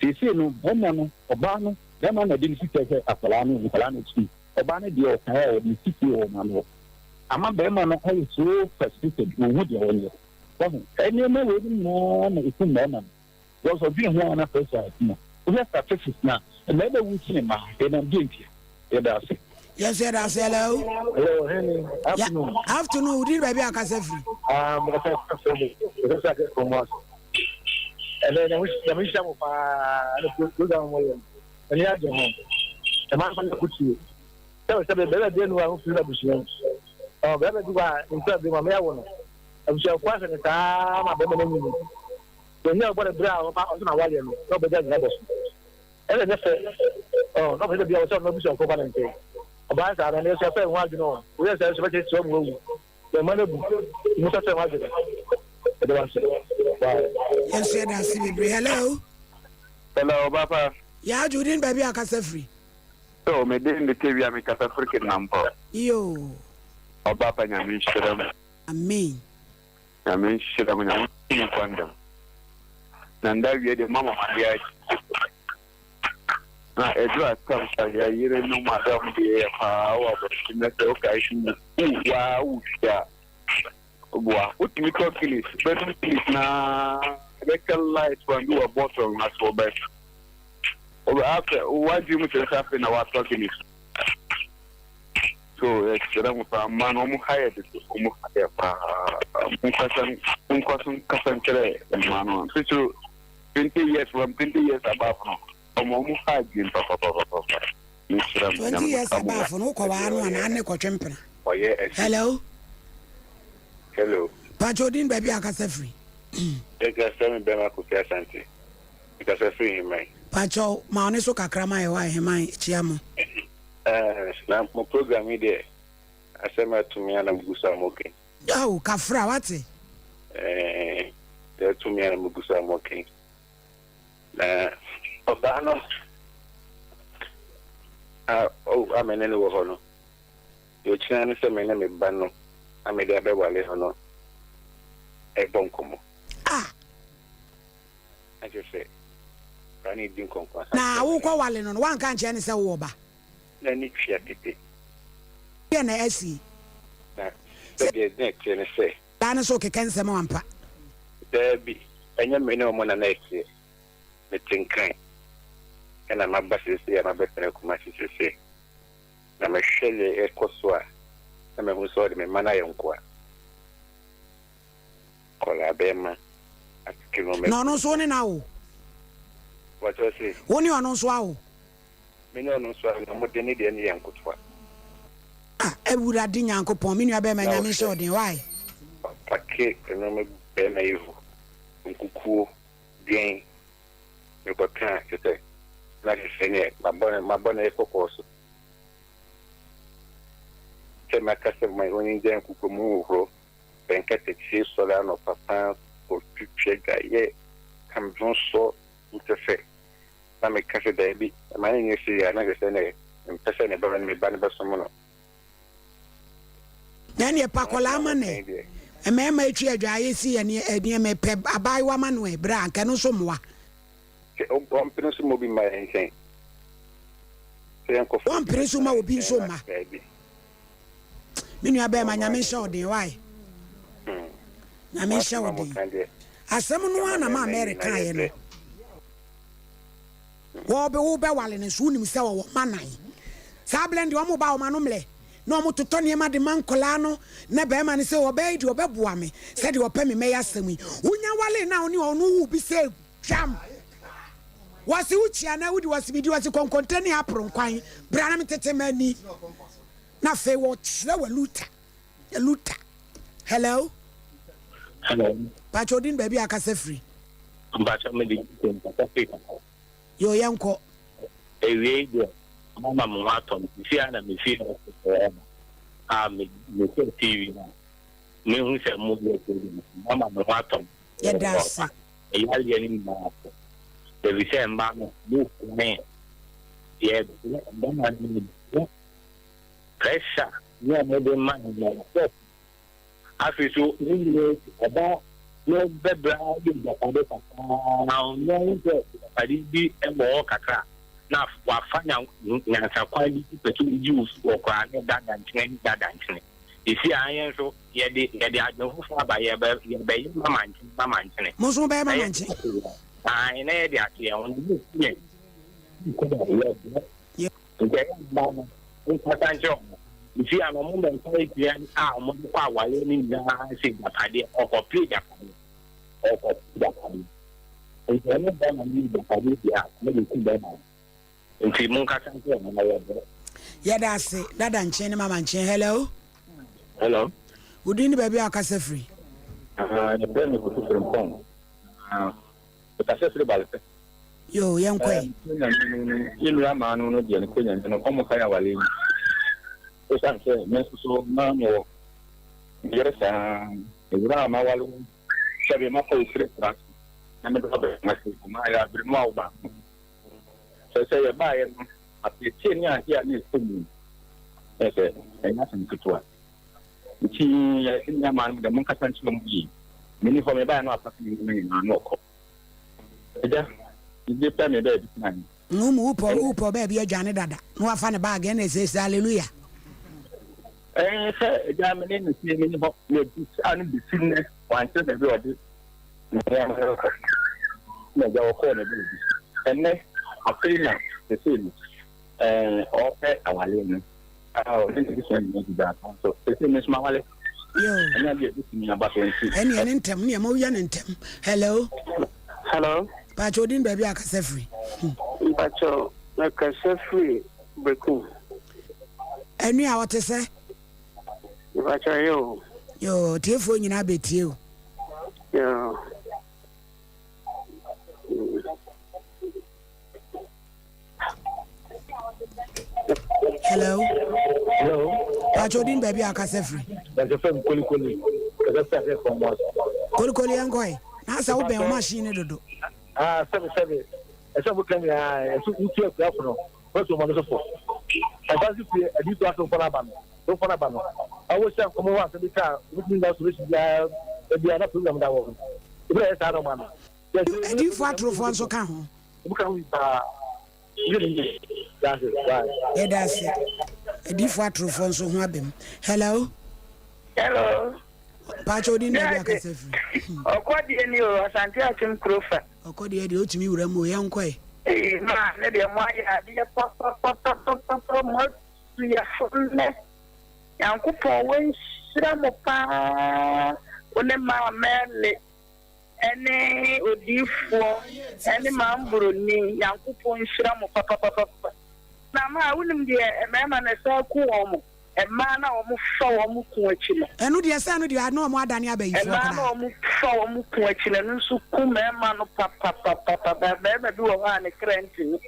sisi no be ma no oba no be ma na de ni tise akwala no ti oba ne de o ka o ni titi o ma no ama be ma no ayi so frustrated o hu de o ye any me we no na iku me na was of being one of us no we have statistics now and maybe we see ma e na dinti e da se yes hello hey afternoon we did baby akase free but I say from us and then we shall go down way and ya go home e ma fa na kuchi so say be be dey no wa feel that bush Oh, bẹ́ẹ̀ bí wà nípa bí màmá yà wọ̀ nù. Ẹ̀bùsọ̀ ẹ̀kọ́ àṣẹ ní sáà máa bẹ́ẹ̀ bẹ́ẹ̀ nínú. Òní ọ̀gbọ́n ẹ̀ bíra àwọn ọ̀sán àwọn àlẹ́ nù náà bẹ́ẹ̀ jẹ́ ìgbà bọ̀. Ẹ̀rẹ̀ ní fẹ́ náà bẹ́ẹ̀ bí ọ̀sán náà bí sọ̀ fọ́fà nìkẹ́. Ọba ẹ̀ sàrẹ̀ ní ẹ̀sọ́ fẹ́ ìwọ̀n àjùnà wọn. Òye ẹ̀sẹ̀ ẹ̀sọ́ fẹ́ ti ọmọ òwú. Bẹ̀ẹ̀mọ́ ní bù ní sọ́sẹ̀ ìwọ̀n àjùnà. Ẹ̀dẹ̀ wá sí. Yes, yeah, that's it. Hello. Hello, Papa. Yeah, Judin, baby, I can say free. So, me didn't the TV, I'm a African number. Yo. Oh, Papa, I mean, Amen. I mean, shit, I'm going to find them. And that we the mama, my now, Edward comes, you know, Madame, the power, but she met the occasion. Wow, yeah. What me talking is, but please now, light when you are bottom as for best. Or after, why do you have in our talking is? So, it's a man almost hired it, almost man. So, 20 years from 20 years above now. Almost hired in Papa. 20 years above, no, Kawano and Anne Cochempena. Oh, yeah. Hello. Pajodin, baby, I can say free. Take a 7 Bema Kuka Santi. Because I free him, Pacho, Maoneso Kakrama, why am I, Chiamo? My program there. I said to me, and I'm Gusa Moking. Oh, Kafra, what's it? They're to me, and I'm Gusa Moking. Obano. Oh, I'm an enemy of your channel is a man named Bano. I made a Bewale Hono. A Bonkomo. Ah, I just say, I need to come. Now, who call Wallen on one can't Janice a woba? Then it's your pity. Yan a SC. There's next, and say, Dinosaur can some wampa. There be, and you may know more than next year. The thing kind. And I'm a basis here, and I'm a better commercial to say. I'm a shelly a coswa. I'm a musody, my man, I am qua. Colabema. No, so now. What was it? When you are no swallow. Me no swallow, no more than any young good one. Ah, I would have dinner uncle Pomini, I bet my name is short. Why? Packet, and no more Kuku, gain. You got can't say. Like I say, my bonnet for course. Tell my customer my own Indian Kuku move, then cut the cheese solano papa for picture guy. Come from so interfere. I make cafe baby. My name is another say, and person about me banner someone. Then you pack Olamane. A man may tree a dry see and near me pep a buy woman way, bra, can also more. One person will be my insane. One person will be so much. Mean you bear my name short, why? I mean, shall be. As someone one of my American. Wobe wale ne so nim se wo manan sa blend wo ba wo manomle no mo toto ne ma de man kola no na be ma ne se wo be di wo beboa me se de wo pa me me yasami unya wale na oni onu wu bi se jam wasi uchia na wudi wasi bidi wasi konkonteni apron kwan bra na metete mani na fe wo chira wa luta hello Pachodin baby akase free Mbacha me di yo yanko ewe de mama mo atom fi ana me fi me TV na me hu se mo mama mo atom ya dasa e ya le ni ma de vi se mba no me ye mama ni pressure ni mo de man no afiso ni oba no bebra di da pade papa na no nse pade bi emo kakra na wa fanya nyansa kwa di petu di wo kwa ne dada ntene isi ayen so ye de adwo fu aba ye be mama ntene mo so be mama ntene ai na ye de ate on ni ko da ye ye mama o patanjo isi ano mo ben sai kian mo kwa wale ni na se pade o play da o da pade o ne ba na ni da pade ya me ku ba na nti mun ka san ko na ya ya da se dada nchen mama nchen hello Hello. Udini baby akasa free. The brand is from Pong. But I said about it. Yo, young quay. You know, man, no, the Queen, and almost I will leave. So, I'm saying, Mexico, no, yes, around my wallow, shall be my whole trip. I'm a brother, my Brimau. So, say a buyer at the 10 years here needs to me. I said, and nothing to try. She in the man with the Monkasan Chumbi. Many for me by not passing no. You pay me baby. No more, baby, your Johnny Dada. No, I find a bag and it says hallelujah. Eh, sir, Germany is seeing about the sickness. One says everybody. No, your corner baby. And then I feel like the same. All pet our linen. Oh, this is that. So, the same is my wallet. Yo, and I get this in about any an intem near Moyan and Tem. Hello. Hello. Pachodin baby akasa free. Pacho, akasa free. Beku. Any hour to say? Pacho, yo, telephone in a bit you. Yeah. Hello. Hello. Pachodin baby akasa free. That's a friend Kolikoli. That's a from what? Kolikoli and Goy. That's how be a machine do. 7. Esa bu kan ya esu uti e kwa fro. Weso mo no so. Advance fi edi to aso fona ba no. Do fona ba no. Awo sha komo wa se bi ka, we na solution ya e bi ana program da wo. Ibe e sa no ma no. Edi fu atrofo anso ka ho. Bu ka wi ba. That's it. Edi fu atrofo anso ho abem. Hello. Hello. Pachodin baby akasa free. Okwadi eni o asante atum krofa. Okodi e de otumi wura mu ya nkoi. Ma ne de mo ya de pop mo ya funne. Yankopon wen shira mo pa. One ma mele. Ene odifo. Ene ma mburu ni yankopon shira mo pa. Na ma wunim de e ma na sa ku omo. E ma na omo fo omo ku achi no. Enu de sa no de na omo adane abayi fo kana. E ma na omo fo omo ku achi no nso ku me ma no pa be bi wo ha ne krenti.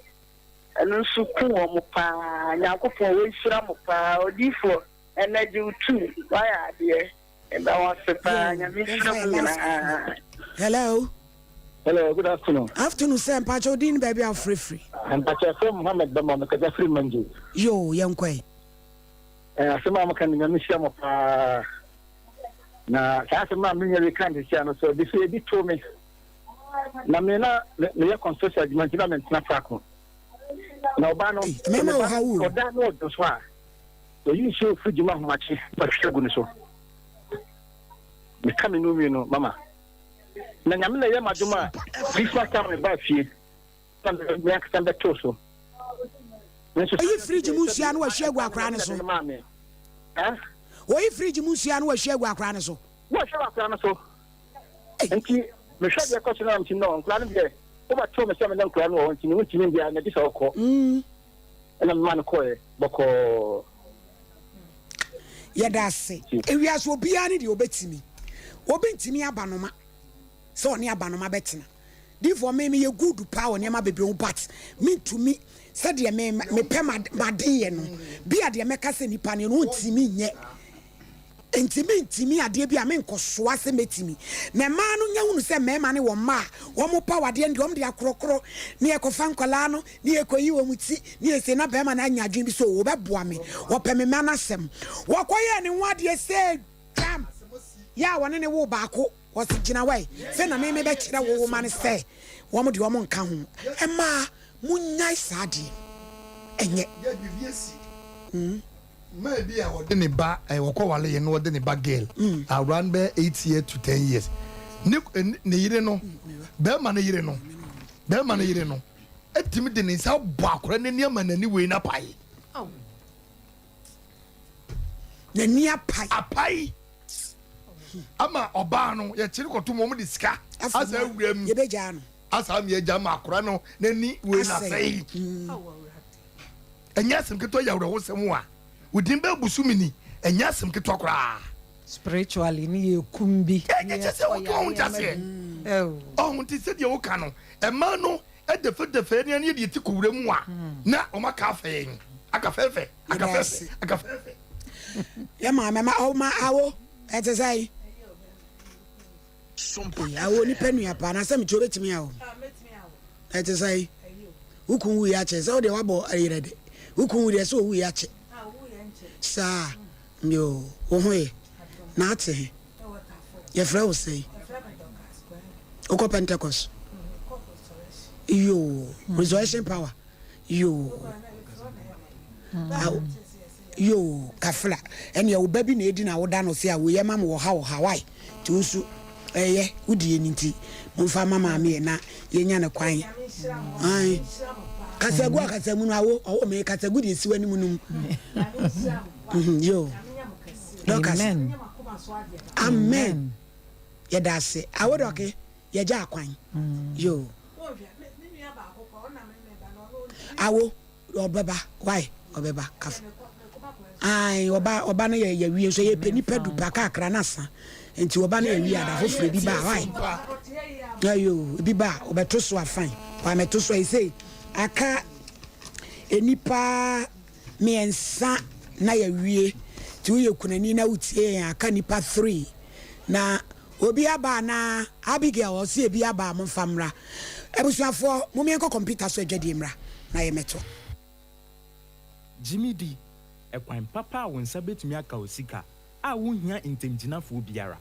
Enu nso ku omo pa Yakopon we shira mo pa odifo energy utu why ade e ba wa se pa nyame shira mo na. Hello. Hello, good afternoon. Afternoon, sir. Pachodin baby are free. And Pacho from Muhammad Bama because free manju. Yo, young quay. Asema makani nyamisha mo pa na sasa mama mimi rekandi chano so this way bit to me na me na me construction agreement na fako na obano mema o hawo oda no do so a so you show free juma ho machi pa shegu ni so me kame no mi no mama na nyame na ye maduma Christmas time ba fie na me aksan be to so oyi fridge mu sia no wa hwegu akra ne so oyi fridge mu sia no wa hwegu akra ne so wa hwegu akra ne so enti me hwegu akra so na mti no nkra ne be o ba to me se me na nkra no enti ni ntimi bia na di so ko na me man ko e boko ya dase ewia so bia ne de obetimi obentimi abanoma so oni abanoma betina di for me ye good power ne ma bebe on bat me to me said de me pe madeye no bia de me kase nipa ne no ntimi nye ntimi ade bia me nkosoa se metimi na ma no nya hunu se me ma ne wo ma wo mo power de ndom de akrokro ne ekofa nkola no ne ekoyi wo muti ne ese na be ma na anya adwen bi so wo beboa me wo pe me ma na sem wo koye ne ho ade se jam ya wone ne wo baako wo se gina wai se na me be kire wo ma ne se wo mo de wo mo nka ho e ma munyai sadi enye maybe I would ne ba woko wale ye no wode ne ba girl around be 8 years to 10 years ne yire no be ma ne yire no etimi de ne sa bo akora ne ne ma na ni we na pai na ni apai ama oba no ye chiri koto mo de sika asa awuram ye beja no asa me eja ma akora no na ni we na sei enya sem keto ya wuro wo sem a udin ba busumini enya asem ketwa kora spiritually ni ekumbi yes o jase oh nti se de wo ka no ema no edefe ne de ti kowura mu a na o maka fa aka fefe ya mama awo etesai Sompa awo ni penu ya pa na se me chobe timi awo etesai ukun wu ya che se o de wabo ayirede ukun wu de se o wu ya che sa yo wo hoye na ate ye fra wo sei oko Pentecost yo resurrection power yo yo kafla ene wo babi na edi na wo da no se a wo ye mam wo ha wo Hawaii ti usu eye udie nti mo fa mama me na ye nya ne kwan ai kasagu akasamu no awo o me kasagu de siwani munum yo amen amen ye da se awo doke ye ja kwan yo awo obeba why obeba kaf ai oba no ye wie so ye peni pedu pa kakra na sa enti oba no ye wie ada fofre bi ba why ayo bi ba obeto so afan wa meto so I say aka enipa miensa na ye wie ti wo ye kunani na utie aka nipa 3 na obi aba na Abigail o se bi aba mo famra ebusuafo mo me ko computer so adwade mra na ye meto Jimmy D ekwan papa won sabetumi aka osika a wohia intemginafo biara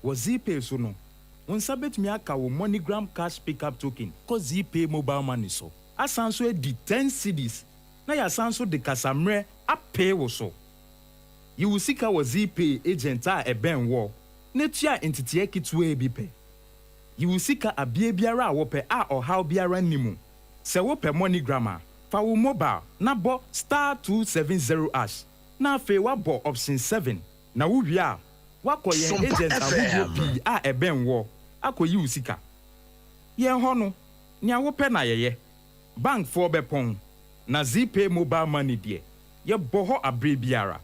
wo ZPay so no won sabetumi aka wo MoneyGram cash pickup token ko ZPay mobile money so asanso edi 10 cedis na ya sanso de kasamre apay wo so yi usika wo ZPay agent a eben wo na tua entity kitwe bi pe yi usika abie biara a wo pe a ohaw biara nimu se wo pe MoneyGram fa wo mobile na bo *270# na fe wa bo option 7 na wo wi a wakoye agent abubu a eben wo akoyi usika ye ho no nya wo pe na yeye bank for bepon na ZPay mobile money de ye bo ho abre biara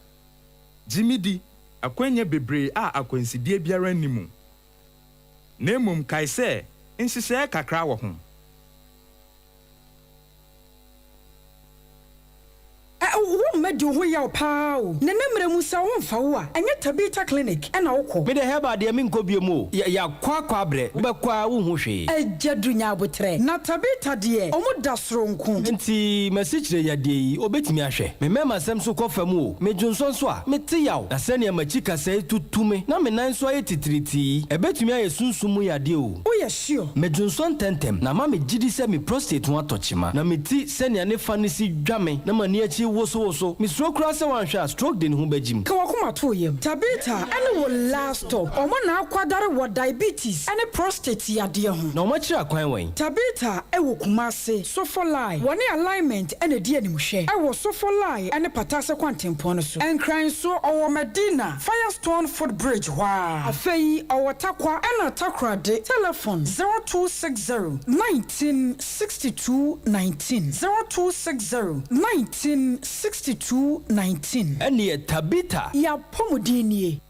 Jimmy D akwanya bebre a akwansidie biara nimu na emum kai se nsise kakra wo ho wo medi ho ya pao ne nemre mu sa wo mfa wo a enye Tabita clinic na wokọ me de heba de me nkọ biemu ya kwa abre wo bekwa wo hu hwe ejadu nya abotre na Tabita de omu da soronko nti masichire ya de yi obetimi ahwe me mema sem so kofam o me dwonso so a me te yaw na se ne machika sai tutume na me nan so aye titriti ebetimi aye sunsumu ya de o wo ya sure me dwonso tentem na ma me gidi se me prostate ho atochima na me ti se ne ne fa ne si dwame na mani achi woso mi stroke cross one shot stroke den hu bajim ka wakoma to yem Tabita ene wo last stop omo na akwadare wo diabetes ene prostate yade ho na omo kira kwan wen Tabita e wo kumase sofolai woni alignment ene di animhwe e wo sofolai ene patase kwantempon no so enkran so owo Medina Firestone footbridge wa afei owo takwa ene takrade telephone 0260 1962 19 0260 1962-19. Eni Tabita. Ya pomodini.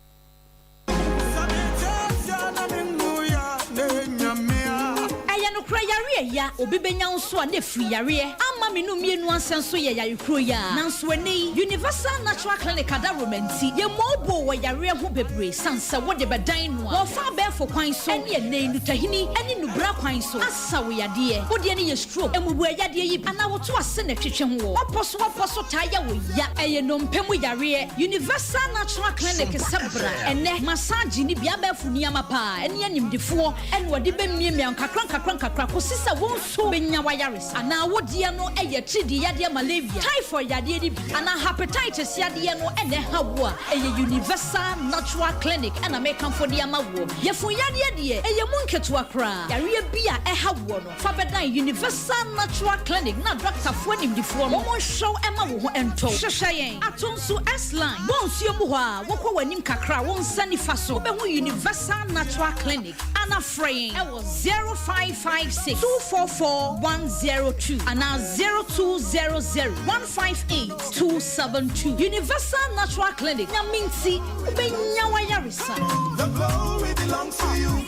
Ya obi benya nso a ne free yare ama menu mienu ansenso ye yare kro ya nanso eni Universal Natural Clinic ada romanti ye mobo wo yare ho bebre sansa wo de bedan no wo fa be fo kwan so ene ene nutahini ene nubra kwan so asa wo yade wo de ne ye stroke emubu yade yi ana wo to ase na twetwe ho waposo taya wo ya eye no mpemu yare Universal Natural Clinic sabra ene massage ni bia be fu ni amapa ene animdefo ene wo de be miemia kakran kosisa won so benya wayares ana wodie no eye tridi yade malaria typhoid yade di ana hepatitis yade no ene hawo a eye Universal Natural Clinic ana mekan for dia mawo yefun yade de eye munketu akra yare bia hawo no fa bedan Universal Natural Clinic na doctor fo nimdifo no mo show ema wo ho ento hwehweyen atonso S-line bonsuo mu ho a wokọ wanim kakra won sani faso be ho Universal Natural Clinic ana frame e was 0556 244 102 and now 0 0200-158-272. Universal Natural Clinic. Nyaminti ubenya yarisa. The glory belongs to you.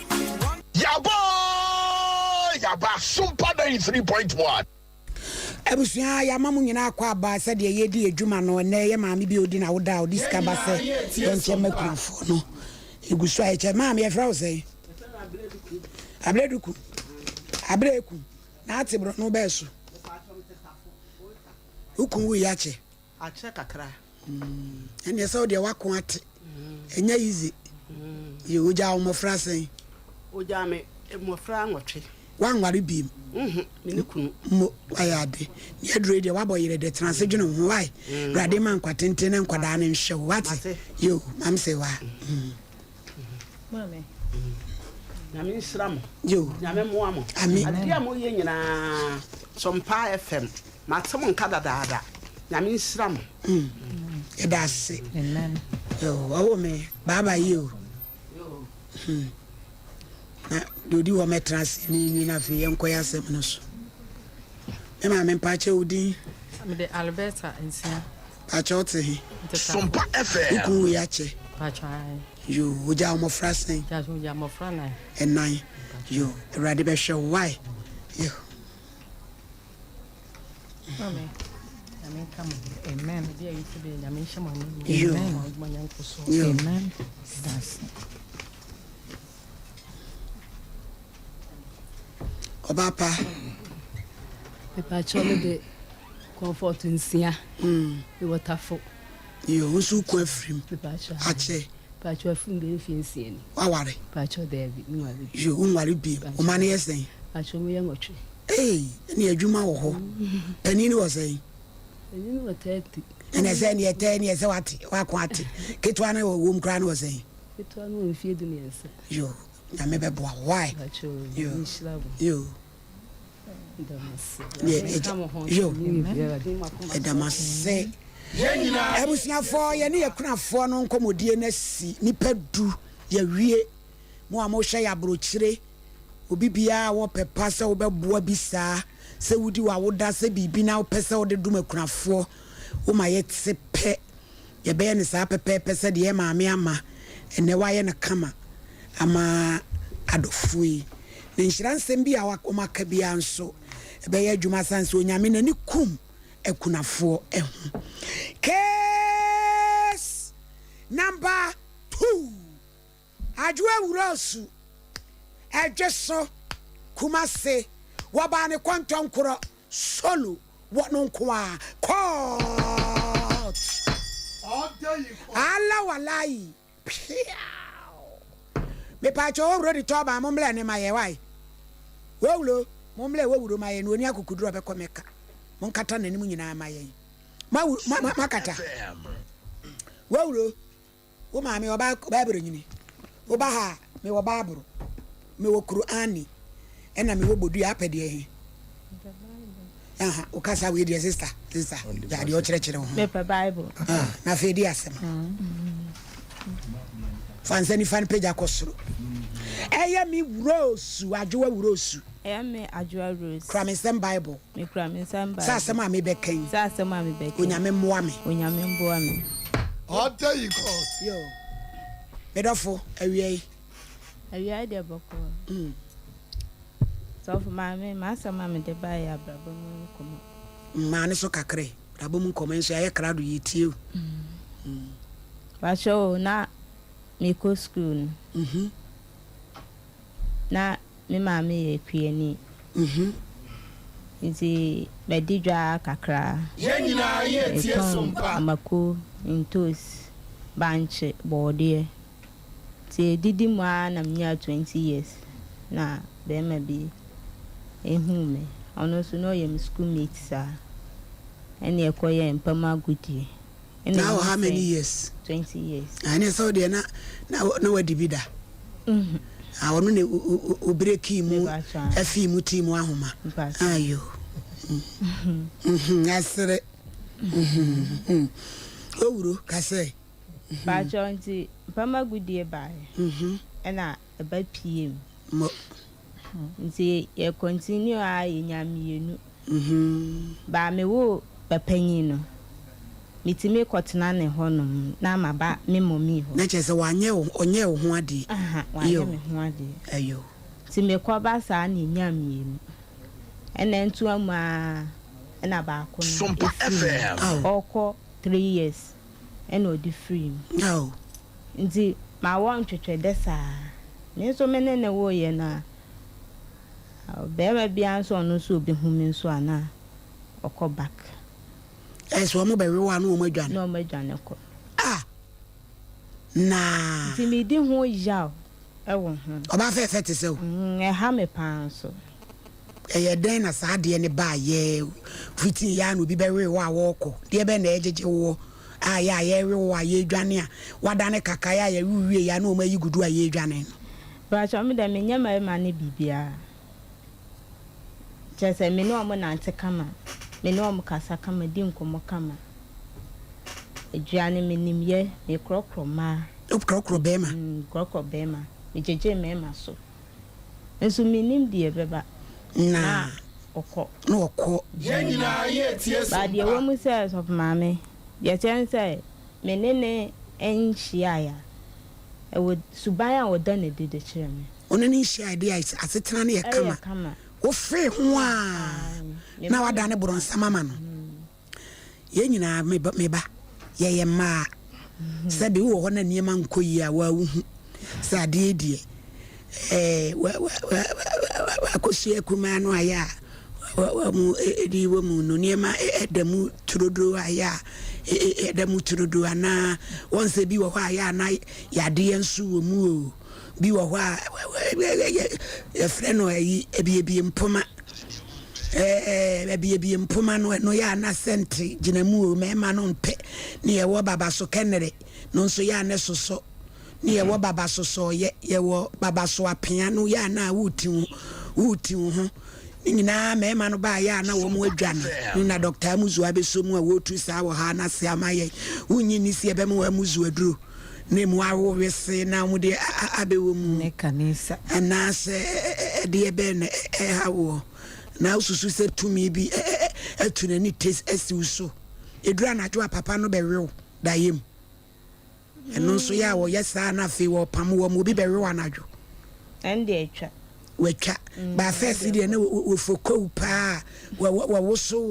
Yaba Sompa 3.1. Ebusua ya mamu nyina akwa aba se de yedi adwuma no na ye maami bi odi na woda odi ska ba se yonche makunafo no egusua ye che maami ye fra wo se abreduku na atibro no beso ukun ya che ache kakra ene se odi wakon ate enya easy ye oja o mofra sen oja me mofra nwotwe wanware bim menekunu mo ayade ni adure de waboyire de transidwene ho wai rade man kwatente ne nkwada ne nhwe what yo mam say wa mame nyame nsram yo nyame moamo amen adia mo ye nyina Sompa FM matem nka dadaada nyame nsram edase amen yo awo me baba yo na dodi wo metrans ni na fi enkoya asem no so e ma me pache odi me de Alberta ensia pache ote Sompa FM ku ya che pache yo oja mo frasen ja so ja mo frana enan yo ready be show why yo amen amen come amen dia yitu be amen shama yo amen that's Obapa pepa chole de comfort nsia e waterfall yo usu ku afrim pepa cha ache pepa cha afrim de fi nsia ni waware pepa cha de bi ni wale yo unware bi o mane yesen acho mo yangotwe ni adwuma wo ho ani ni wo sen ani ni wo 30 ene se ni ete ni ese wate wa ko ate ketwa na wo mkra na wo sen ketwa na wo fie du ni ense yo na me bebo why yo yo edamase ebusiafo ye ne yakunafo no nkomodie na si nipa du ya wie mo amosha ya brochire obi bia wo pepa se wo beboa bisa se wudi wa woda se bibi na wo pese wo de dum akunafo wo ma ye tsepe ye be ne sa pepe pese de ye maame ama ene wa ye na kama ama adofui ne nhiransem bi a wakomaka bia nso ebe ya adwuma sanse onyame na ni kum ekunafo ehu case number 2 ajwa wurosu ejeso kumase wabane kwantonkoro solo wono nkoa court ala walai me pacho wo ready to ba momle ne maye wai wowlo momle wowuro maye no ni akukuduro be komeka monkata nanim nyina maye makata wowlo wo ma me oba bro nyini wo ba ha me wo babro me wo Qur'ani ena me wo bodu apede he aha o kasa we dear sister ya de o kire ho me Bible na fe di asem fansani fan page akosoro eya mi wurosu ajowa wurosu eya me ajowa rose Kramisem Bible me Kramisem Bible sa asema me beken onyame mmoa me oda yi ko yo medofo awie de boko so for mama ma sama me de ba ya brabom komo ma ne so kakre brabom komo nso aye krado yitie ba show na me ko school na me mama ye kuani nti bedidwa kakra ye nyina ye tie Sompa amako intos banche bode ti didi mu na mnya 20 years na be ma bi ehume ono so no yem schoolmate sa ene ekoye mpama gudi. Now how many years? 20 years. And so there na wadibida. Awonu ne obreki mu afi mu ti mu ahoma. Ayo. Asere. Owuro kase. Ba jonti mpama gudi e ba. Ena eba PM. Mo. Nti ye continue a yenyamienu ba me wo papanyin no mitime kotena ne honom na maba me momi ho na chese wanye onye ho ade wanye me ho ade ayo ti me kwa ba sa na nyam ene ntu ama na ba ko no Sompa FM oko 3 years ene odi free no nti ma won twetwe desa ne so menene wo ye na bema bia so no so obi humi so ana oko back so mo be we no mo adwane no mo adwane ko na nti me di ho yaw ewo ho oba fe te se o e ha me pan so ye den na sa de ne ba ye fiti ya no bi be we wa woko de be na ejeje wo ya ye we wa ye adwane a wadane kaka ya ye wiwie ya no ma yi gudu a ye adwane ba cho me da me nyama ma ne bibia chese me no mo na ante kama me no mo kasa kama di nkomo kama adwane me nimye me krokro ma krokro bema krokro bema me jeje me ma so enso me nim die beba na okọ no okọ Yenina ye tie so ba die wo mu say of mame ye chen say me nene enhia ya e wo suban a wo da na de kire me ono ni hia de asetena ne ye kama wo fe ho a na wada ne boro nsama ma no ye nyina me ba ye ma sabi wo ho na niema nkoyi a wa wu sa de die akosie kuma no aya wa mu edi wo mu no niema edamu turodo aya edamu turodo ana wonse bi wo ho aya na yade ensu wo mu o bi wo ho a e freno ayi ebi mpoma ebi mpoma no ya na sentry ginamu o mema no mpe ne ye wo baba so kenere no so ya ne soso ne ye wo baba soso ye wo baba so apia no ya na wuti ho nyina mema no ba ya na wo mu adwane ni na doctor amuzu abeso mu a wo tu sa wo ha na se amaye unyi ni se ebe mu amuzu aduro ne mu awo wese na mu de abewo mu ne kanisa ana se de ebe na hawo na ususu se tumi bi atuna ni tes asiuso edura na jo papa no bewew dayem eno so ya wo yesa na fe wo pam wo mu bi bewew anajo ende etwa wetwa ba first de na wo foko pa wo so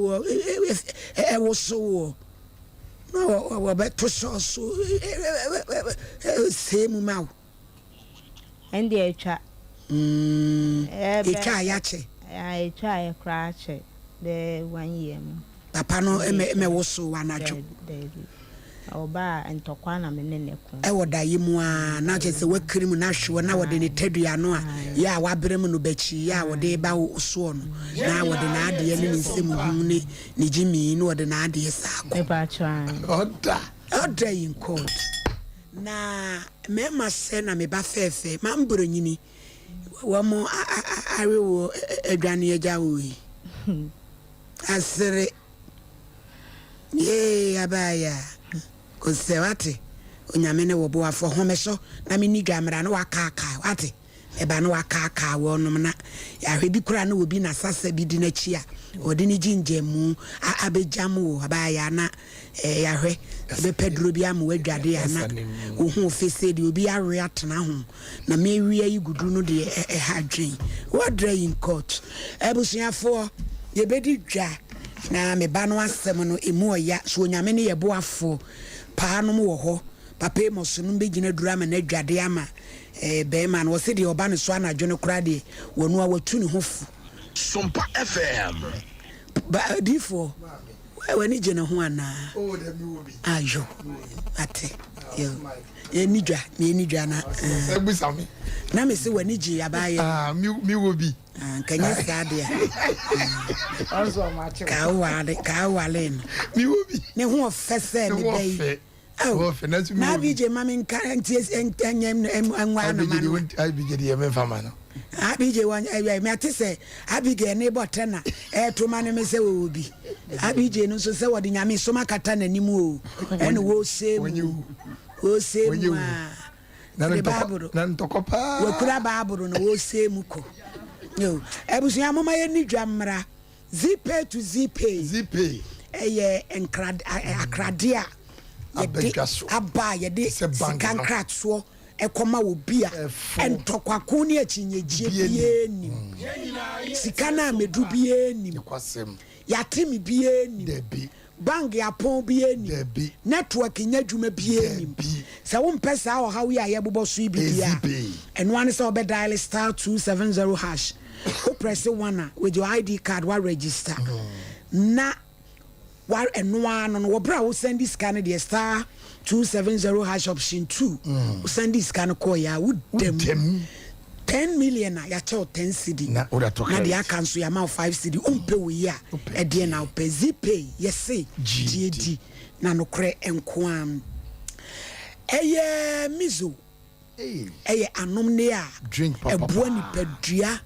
wo so no wo beto so same mau ende etwa etwa ya che I try a crash the 1 year. Papa no me wo so wanajo. Oba entokwana menene ko. E woda yimu a na je se wakrim na hwe na wode ne tadua no a ya wabrem no bachi ya wode ba so no na wode na ade ne nsem hu ne jimi no wode na ade sa ko. E ba try. Oda in court. Na me ma se na me ba fefe mambro nyini. Wamo arewo adwane agya wo yi asere ye abaya ko sewate onyame ne wo bo afo homeso na me ni dwamra no wakaka wate e ba no wakaka wo nom na ya hwe bi kura na obi na sasa bi di na chi a odi ni jinjemu abejam wo abaya na ya hwe be pedro bi am wadwade ya na wo hu ofese de obi awe atena ho na me wi ayi gudu no de hadwen what dry in court ebusuafo ye bedi dwa na me ba no asem no emu oya so onyame ne ye boafo pa no wo ho papa mo so no begina dura ma na dwade ama be man wo se de oba no so anadwo no kura de wonu a watu ne hofu Sompa FM ba difo wani jena ho ana oh da mi wo bi ayo ate yo ni dwa na ebusami na me se wani ji abaye mi wo bi kanya skade also ma che ka wale no mi wo bi ne ho ofese ne dai na bi je mami nkaranti enyem enwa na manu abi je de me fama no abije wan me atese abige ne botena to mane me se wo bi abije no so se wodi nyame so makata nanimu o ene wo semu na ntokopa wakura baburu no wo semu ko yo ebusu amoma ye ni dwamra Zipay to Zipay akradia aba yede sikankrat so ekoma obi a entokwaku ne achinyejie bie nim sikana medu bie nim yatimi bie nim bank yapon bie nim network nyadwuma bie nim se wo mpesa o hawe a yebobo so ibia eno ane se obe dial *270 hash o press one with your ID card wa register na war eno no wo bra wo send this scan the *270 hash option 2 wo send this scan call ya wo dem 10 million ya cho 10 cedi na dia cancel ya ma 5 cedi umpe wo ya e de na pe Zipay yesi GD na no kre enko am eye mizo eye anom ne a ebua ni padua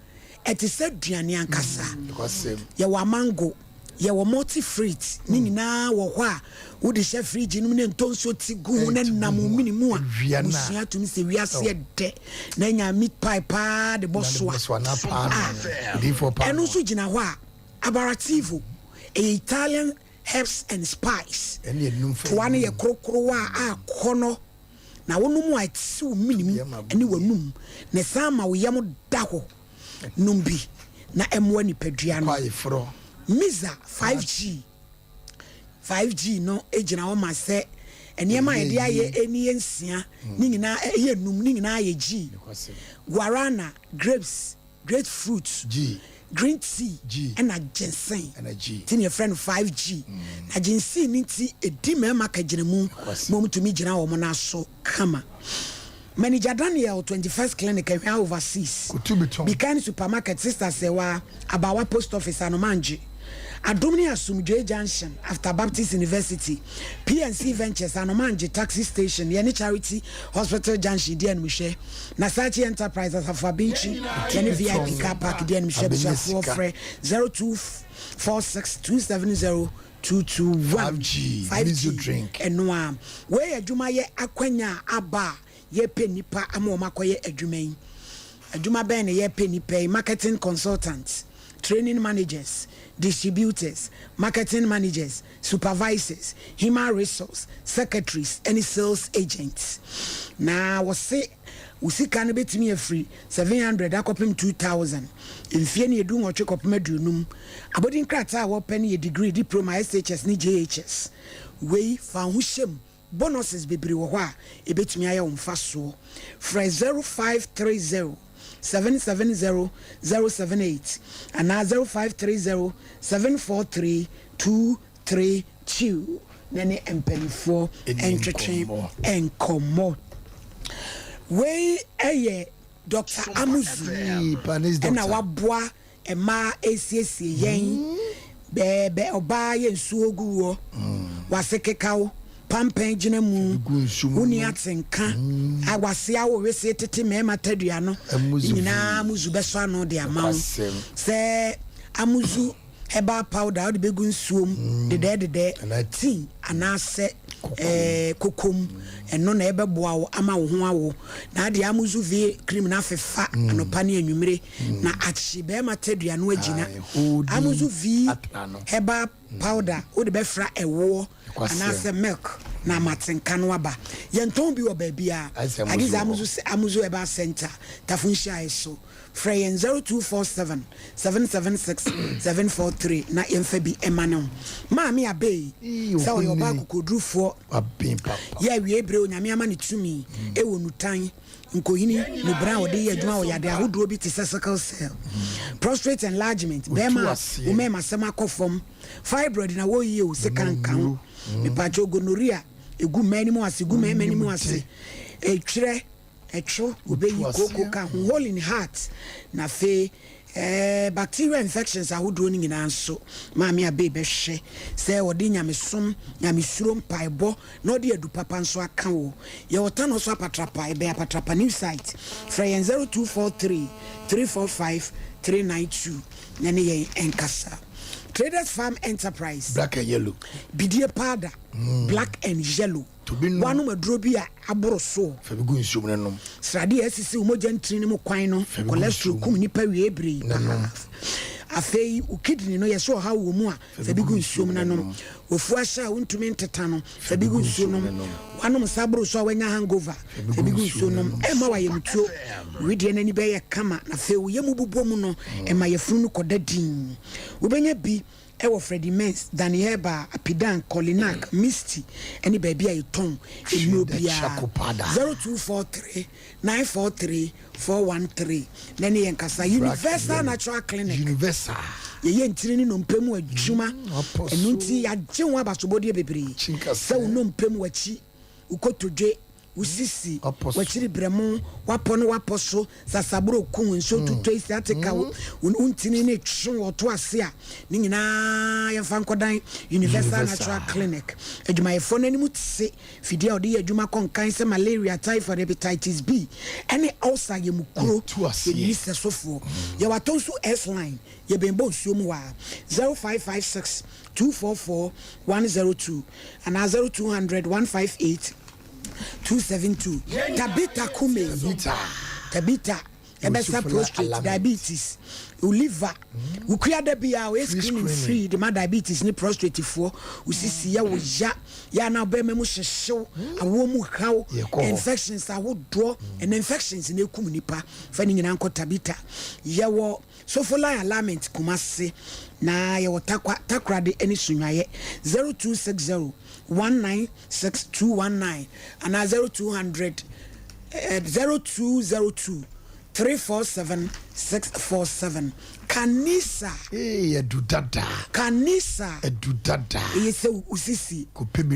eti se duane ankasa ya wa mango ye wo multi fruit ni nyina wo ho a wo de hye fridge ni ne ntonso ti gu ne nam minimu a musia tumi se wiase de na nya meat pie pa de bosoa eno so gina ho a abarativo Italian herbs and spice to wane ye krokro a kono na wonum a tsi minimu ene wanum ne sama wo yam da ho numbi na emwa ni padua no Miza 5G no ejina wo ma se enema ye dia ye eni ensia ni nyina ye num ni nyina ye G guarana grapes grapefruit green tea and a ginseng tin your friend 5G na ginseng ni ti edi mema ka gina mu mom to mi gina wo mo na so kama Manager Daniel 21st clinic and overseas. Bekan supermarket sister sewa abawa post office anomanji. Adomni Asumdwe Junction after Baptist University. PNC Ventures anomanji taxi station yani charity hospital junction di enmushe. Nasachi Enterprises Afabinchi yani VIP car park di enmushe bishafo frɛ 0246270221 5G drink. Enwa we adwuma ye akwanya aba ye pay nipa ama makoye adwuma yi adwuma ben ye pay nipa marketing consultants, training managers, distributors, marketing managers, supervisors, human resource secretaries, any sales agents. Now we say usi kan betimi free 700 akopem 2000 mfie ne edu nwotwe kopem adunum abodin krata wo pen ye degree diploma SHS ni JHS we fa ho hyem bonuses bebre wo ho a ebetumi aye wo mfa so fra 0530 770 078 and 0530 743 232 nene empelifo entertain enkomo we eye Dr. Amuzu na waboa ema esiesie yen bebe oba ye nsuogu wo wasekekawo pampen gina mu uni atenka awase awo wese tete mema tadua no nyina Amuzu beso ano de amawo se Amuzu herbal powder de begu nsuom de tea anase kokom eno na ebeboa wo ama wo ho awo na de Amuzu vie cream na fefa anopa ne anwumre na achi be matadua no agina Amuzu vie herbal powder wo de befra ewo anase milk na matenka no aba yenton bi wo ba bia agiza Amuzu herbal center tafunhia eso Frey 0247 776 743 na yemfa bi emano maami abe sa yo ba kokodrufo abin papa ya wie bre onyame ama ne tumi ewo nutan nkohini ne bra wo de yadwuma wo yade ahodo bi te sickle cell prostate enlargement bema wo mema sema kofom fibroid na wo yie wo sekankan me pacho gonorrhea egu mani mu ase gu mani mu ase etwere etro obeyi koko ka hole in heart na fe bacterial infections ahodo ni nyina nso maami abe behwe se wodi nyamesom nyamesuro mpaebo na odi adu papa nso aka wo ye wota no so apatrapa ebe apatrapa new site frey 0243 345 392 nene ye enkasa Traders Farm Enterprise black and yellow bidie powder black and yellow wanu madrobia aboro so fabigu nsum nenom srade asisi umoja ntrini mu kwan no cholesterol kum nipa wie ebre afei o kidney no yeso ha wo mu a fa bi gu nsuom na nom ofu ahya untumi nteta no fa bi gu nsuom nom wanom sabro so wanya hangover fa bi gu nsuom nom e ma wa yemtuo wedie nani be ye kama na afei wo yemu bubom no e ma yefunu no koda din wo benya bi ewo Freddie Mens, Danny Heba, Apidan, Colinac, Misty, any baby I tongue, Nubia 0243 943 413. Nani Yankasa, Universal Natural Clinic. Universal. Ye ntini no mpemu adwuma enunti ya gyenwa basobodie bebre se wo no mpemu achi ukotodwe usisi wachiri bremu wapono waposo sasaburo kun nso tutoi siatika untini ne twon oto ase a ni nyina ya fankodan Universal Natural Clinic adwuma ye fo nani mutse fidie odi adwuma konkan se malaria, typhoid, hepatitis B any ulcer ye mukuro ye nise sofo ye watonso S line ye bembo nsuom wa 0556 244 102 and 0200 158 272. Tabita Kume. Tabita. Ebesa prostate, diabetes, liver. We create the bia we screening free the diabetes ni prostate for. We see ya we ya na be memu hyehyw awo mu haw infections a wo do and infections na ekum nipa fa ni nyina nko Tabita. Ya wo Sofola alignment Kumase na ya wo takra de eni sunwaye 0260 196 and 0200 0202 347 647. Kanisa edudada Kanisa edudada yese usisi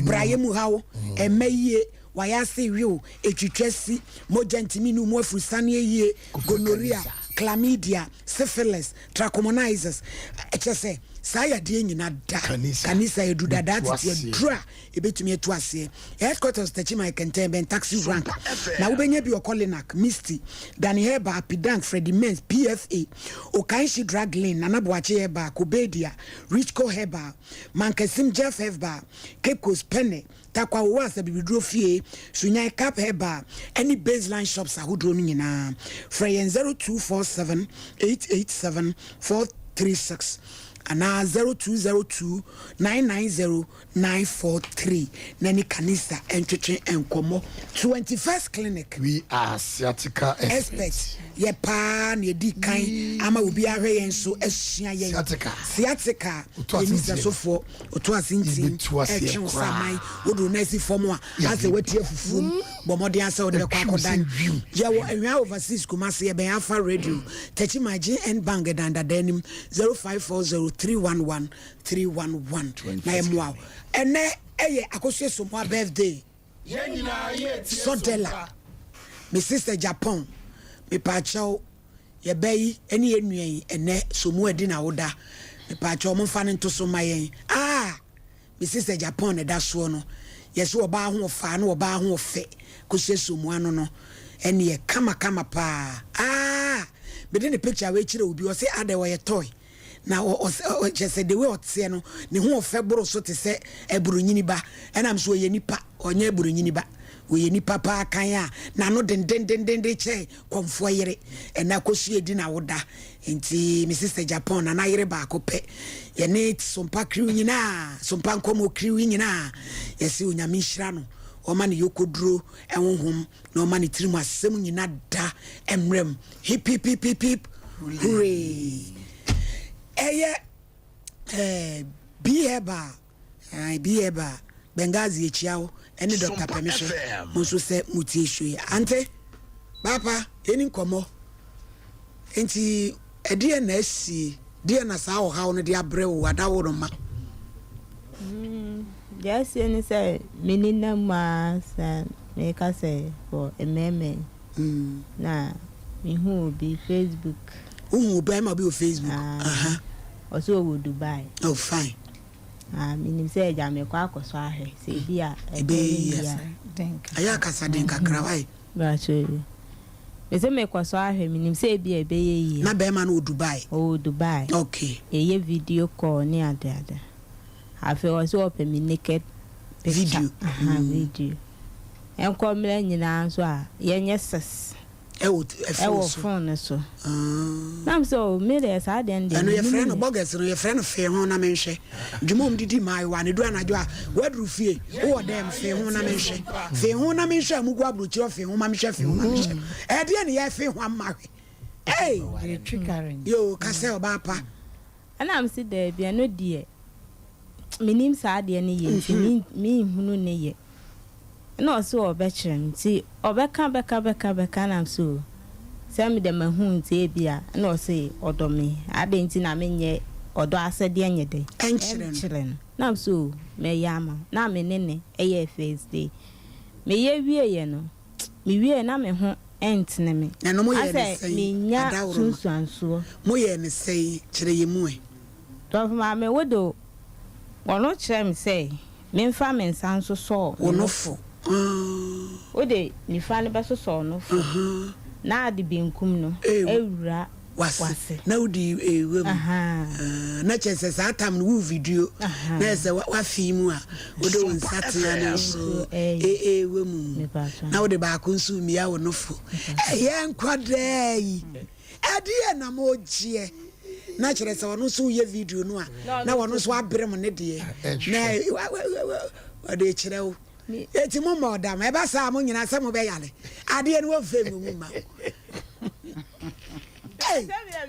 Brayemu hawo emeye wayase wi etwitwasi mojantimi nu mu afusane ye gonorrhea, chlamydia, syphilis, trichomonasis HSA saya de nyina da kanisa edudada ati dra ebetumi etu ase headquarters techima kenten ben taxi rank na wobenya bi Colinac, Misty, Danny Heba, Apidan, Freddie Mens, PFA, Okanshi Drag Lane, Nanabuache Heba, Kobedia, Richco Heba, Mankesim Jeff Heba, Cape Coast Penne, Takwa Wasa Bibidro Fie, Sunyai Cap Heba, any baseline shops are who nyina. Freyen 0247 887 436. And now 0202 990 943. Nani Kanisa Encheche Nkomo 21st Clinic. We are sciatica experts. Ye pa ne di kan ama obi ahwe yen so asua yen sciatica yenisa sofo oto asinti etwe samai wodo na si fomo a ase wati afufum bomode ase wode kwa kodan ye wo anwa overseas Kumase ye ben afa radio techima GN Bank danda danim 0540311311 na emwa ene eye akosue so mo birthday Sodela my sister Japan me pacho ye bayi eni enuen ene somu edi na woda me pacho mo fa ne nto so mayen me sister Japan e da so no yeso oba ho fa na oba ho fe ko se somu ano no ene ye kama pa me de ne picture we kire obi o se ade wo ye toy na o just the way o tie no ne ho fe boro so te se eburunyini ba enam so ye nipa onye eburunyini ba we ni papa kan a na no den che komfo yere ena kosu edi na woda enti my sister Japan na yere ba ko pe ye ne Sompa crew nyina Sompa Nkomo crew nyina yesi onyame hira no o ma ne yokoduro enhonhom na o ma ne tirimu asem nyina da emrem hip hip hip hip hip hooray be heba Bengazi echiao any Dr. Permission musu se muti ehwe ante papa eni nkomo enti ede na asi de na sa ho ha no de abrewo adawo no ma just any say menina ma say make us say for ememe na me who be Facebook be ma be Facebook also wo Dubai. Oh fine. Minim say jame kwa akoso ahwe say bia yes aya kasa den kakra wai ba che me say me kwaso ahwe minim say bia yi na be ma no Dubai okay ye video call ni ade afi was open me naked video video enko mle nyina so a yenye ses phone so nam so me dey sa dey ndem eno ye friend bogus no ye friend fe ho na menhwe dwumom didi mai wa ne do anajo a wadru fie wo dem fe ho na menhwe amugu abrochi fe ho ma menhwe fe ho ma menhwe e de ne ye fe ho amawe triggering yo ka se oba pa ana am si there bia no die minim sa de ne ye mi hunu ne ye na so obechem ti obeka beka na so se mi de mahun ti bia na so odomi ade nti na menye odo asede enye de enchiren na so me yama na me nene eye first day me ye wie ye no me wie na me ho entene me na no mo ye ne sei me nya sunsuanso mo ye ne sei kire ye mu e do ma me wodo wono kire me sei me mfa me nsanso so wonofo o de ni fa ne beso so no na ade benkum no ewura wase na udi ewem na chese sa atam no video na se wa film a o de won satia na so ewem na o de ba ko nsu mi ya wonofo ye nkwadai ade na mo gie na chere se wono so ye video no a na wono so abrem ne de na ade chere o eti mo modam e ba sa mo nyina se mo be yale ade no wo fe mu ma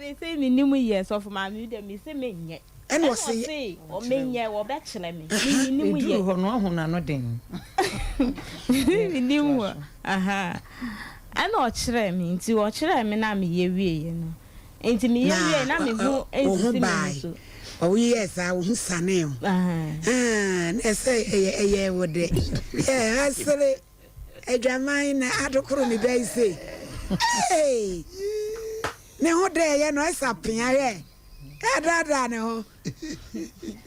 me say me nimu yes of ma me de me say me nye en wo say o me nye wo be chere me me nimu ye ho no ahuna no den me nimu aha ana o chere me nti o chere me na me ye wie ye no nti me ye wie na me ho ensisi me so oh yes I who sane ese wode asere edwaman na adokoro mi be say hey ne ho de ye no esa pia ye dada ne ho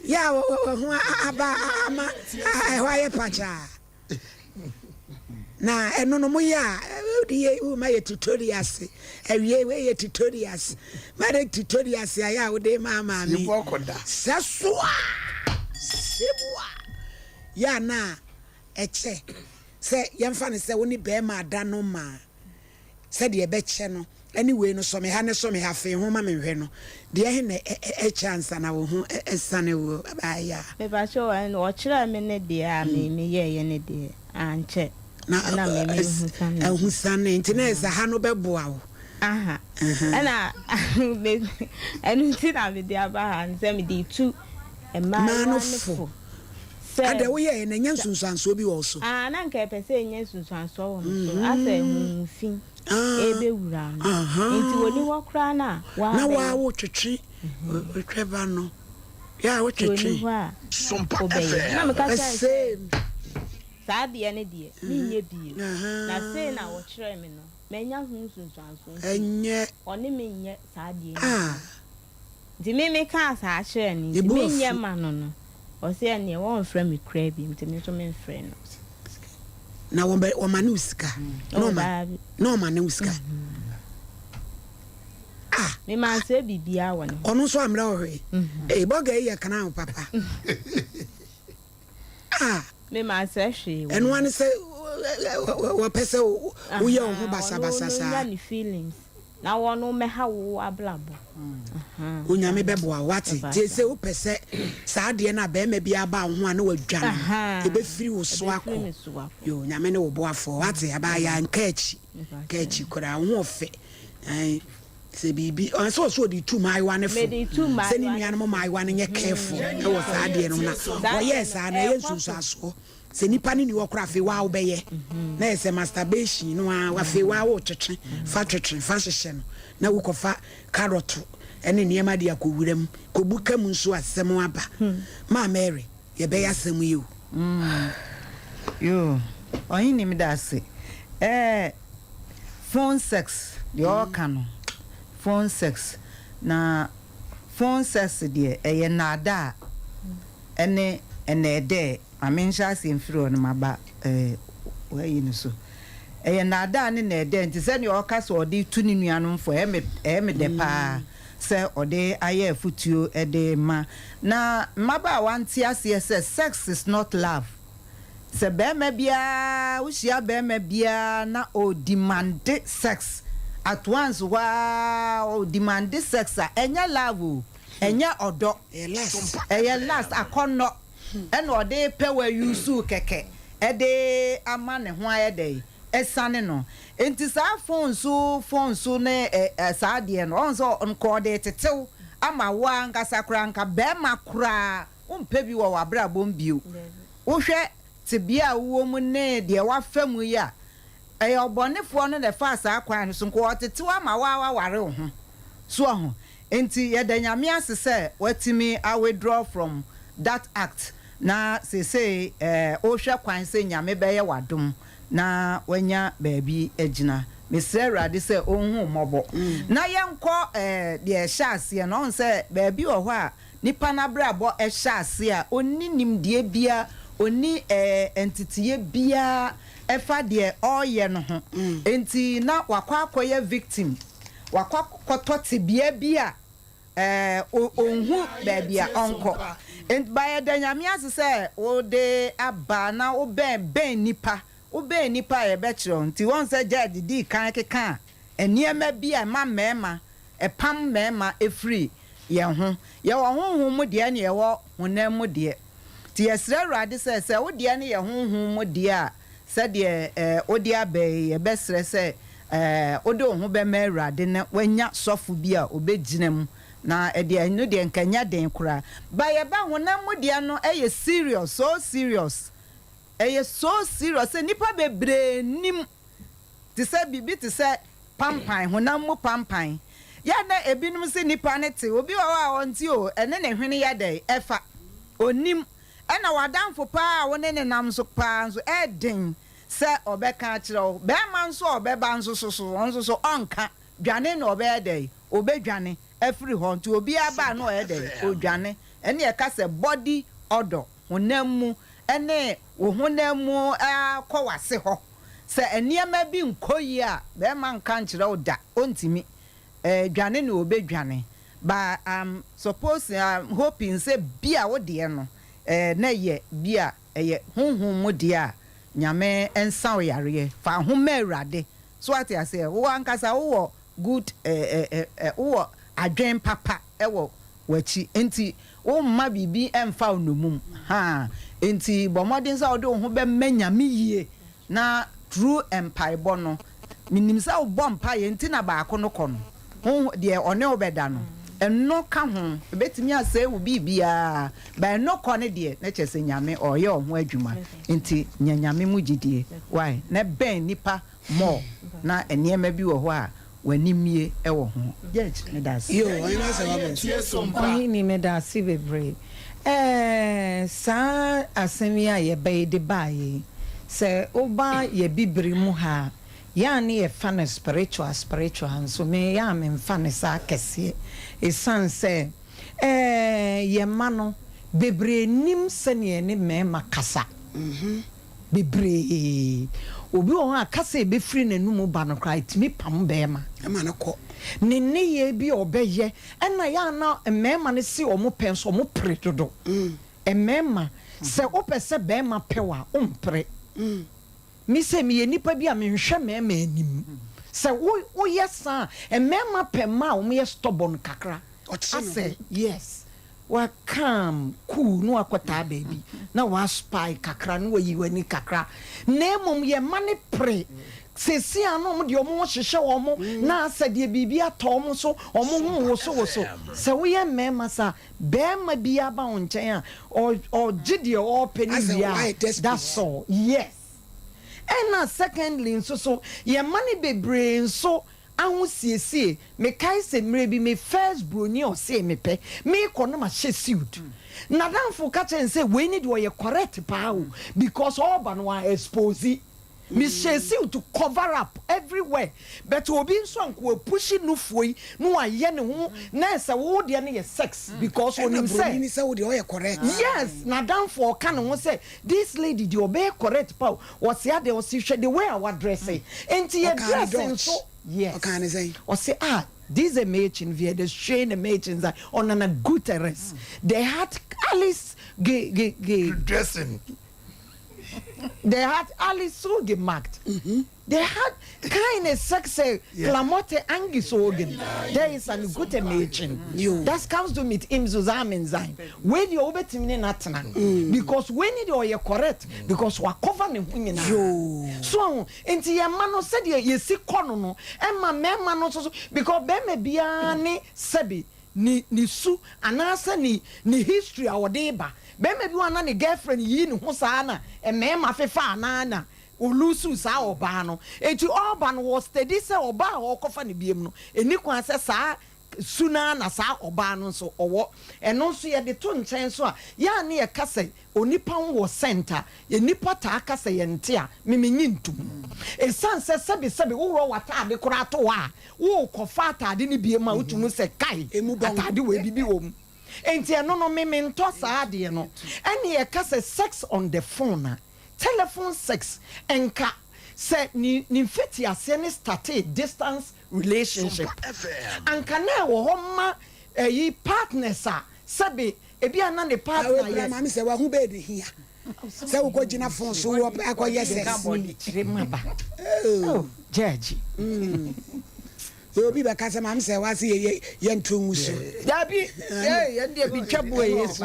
ya ho aba ama ho aye pacha na eno no mo ya di u ma ye tutorials ewie we ye tutorials ma de tutorials ya wo de mama mi sesua sebua ya na eche se yemfa ne se woni be ma da no ma se de be che no anyway no so me ha fe ho ma me hwe no de he na e chance na wo ho esane wo ba ya me ba show an o kira me ne de a me ye ne de anche na me hu sane ntineza ha no beboa wo aha ana enu ti na me de aba ha nse me de tu e ma no fo ada wo ye na nyansunsanso bi wo so na nka pese nyansunsanso wo so asa hu fin ebe wura no nti woni wo kra na wo twetwe tweba no ya wo twetwe Sompa FM na me ka say sa de ne de mi nye bi na say na wo kire me no menya hu sunsanso enye oni me nye sa de nti me ka sa kire ni me nye ma no o say ne won frɛ me kra bi nti me so me frɛ no na wo mane usika no ma ne usika me ma se bibia won ono so amra ohwe boga ye kana papa me ma se hwe eno ane se wo pese wo ye ho basa sa ni feelings na wono me ha wo ablabo onyame beboa wati je se wo pese sa de na be ma bia ba ho ana wadwa e be firi wo so akọ yo nyame ne wo boafo wati aba ya nkachi kora ho ofe se bibi so di tu mai wane fo se ni nua no mai wane nye careful e wo sa de no na wo yes ana ye nsusu aso se nipa ni wo kora fe wa wo be ye na ese masturbation no wa fe wa wo twetwe fa hyehyɛ no na wo kofa carrot ene niema de akowuram kobuka mu nso asɛm aba ma Mary ye be yasɛm yi o yo oyin ni mi da se phone sex de o kanu phone sex na phone sex de eye nada ene de amensha semfiro no maba wayi no so nada ne na de nti se ne o ka so de tu ni nuanom fo me de pa se ode aye futuo de ma na maba wanti ase se sex is not love se be me bia wo hia be me bia na o demand sex at once wow demand sex enya love enya odo last akono ena ode pewa yusu keke ede ama ne ho ayede esane no enti sa phone so ne saade no onso nko de tetew ama wa nkasa kra nka be makra umpe bi wo wabra bombio wo hwe tibia wo mu ne de wa famu ya obonefo no de fa sa akwan so nko tetew ama wa ware ho so ho enti yedanyame asese watimi I withdraw from that act na say o hwe kwan se nyame beye wadom na wanya baabi agina mesre rade se onhu mobo na yenko de hyase no on se baabi wo ho a nipa na brabo hyase a onni nimdie bia oni entity bia efa de oye no ho enti na wakwa akoye victim wakwa kotote bia onhu baabi a onko ent by danyame asese o de aba na o ben nipa e betro nti won se judge di kan keka eniema bia ma mema pam mema free ye ho ye wo honhom mu de ne ye wo honam mu de ti yesre rade se wo de ne ye honhom mu de a se de o de abai ye besre se o de ho be ma rade ne wanya sofu bia obegina na ede anu de nkanya den kura ba ye ba honam mu de no eye serious so serious nipa bebre nim ti se bibi ti se pampan honam mu pampan ya na ebinum se nipa ne te obi wa onti o ene ne hwene ya dai efa onim ena wadamfo pa wone ne nam so pa so eden se obeka kire be man so obeba nso so onka dwane na obe dai obedwane every hon to obi aba no edai odwane ene e ka se body odor honam mu ene wo honam akọwase ho se eniema bi nkoyi a be man kan kire oda ontimi dwane na obedwane ba suppose hoping say bia wo de no na ye bia ye honhom mu de a nyame ensa oyare fa homa awrade so ati ase wo ankasa wo good wo adwen papa ewo wachi enti wo mma bibi emfa onumum ha enti bomodin sa odo ho be manyame yie na true empire bono minim sa wo mpa ye enti na ba akono kono ho de one obeda no eno ka ho betimi ase wo bibia ba eno kone de na chese nyame oye ho adwuma enti nyanyame mu gidie why na ben nipa mo na eniema bi wo ho a wanimie ewo ho judge medasi yo ina se wabo ohini medasi bebre sa asemia ye be de baye se oba ye bibiri mu ha ya ne ye fan spiritual so me ya me fan sa kese esanse ye mano bebre nim sene ne me makasa bebre obi o ha kasa be free nanum ba no kra itimi pam be ma na ko ne ye bi obeye ena ya na mema ne si o mo penso mo pre dodo mema se o pese be ma pewa o mpre mi se mi ye nipa bi a me hwe mema anim se wo yesa mema pe ma o mo ye stubborn kakra I say yes wa calm cool no akota baby na wa spy kakra no yi wani kakra na mom ye mane pre sesi ano mo de omo hwehwe omo na asa de bibi atom so omo hu wo so se wo ye mema sa be ma bi aba on chen a o gide o peni bia that's all yes and now secondly so ye mane bebre so ahun siesie me kai se mre bi me first broni o se me pe me kono ma she suit na danfo ka chen say we need wo ye correct pa o because all ban wa expose me she suit to cover up everywhere but obi nso anko pushi no foi no aye ne ho na se wo de ne ye sex because when him say ni say wo de o ye correct yes na danfo ka ne ho say this lady de obey correct pa o se ade o se hwe the way our dressing enti ye dressing so yes. Okay, I say. Or say, this is a matching via the strain the matchings on a good terrace. They had Alice gay dressing. They had Ali Soge marked. They had kind of sex klamote angis organ. There is a good imagine. That comes to meet him Suzanne Zain. When you over to me natana. Because when you are correct, because we are covering women. So into your man said you see kono and my man also because Beme Biani Sebi ni su anasa ni history our deba. Beme bi wana ni girlfriend yi ni ho sana e mema fefa anana olusu sa oba no eti oba no was steady say oba o kofa ne biem no eni kwan say sa suna na sa oba no so owo eno so ye de to nchen so a ya ne ye kase onipa wo center ye nipa ta kase ye nte a memenyi ntum e san se sebe wo wata ade kora to wa wo kofa atade ne biem a utumu se kai atade we bibi wo mu enti no me nto sa ade no ene ye kase sex on the phone telephone sex enka se ni fiti ase ne started distance relationship anka na wo homa yi partners a sebe ebi ana ne partner ye mama se wa hu be de hia se wo ko gina phone so wo akoye sex remember oh judge obi be ka se mama se wa se ye ntungu so dabi ye ndie bi twabo yesu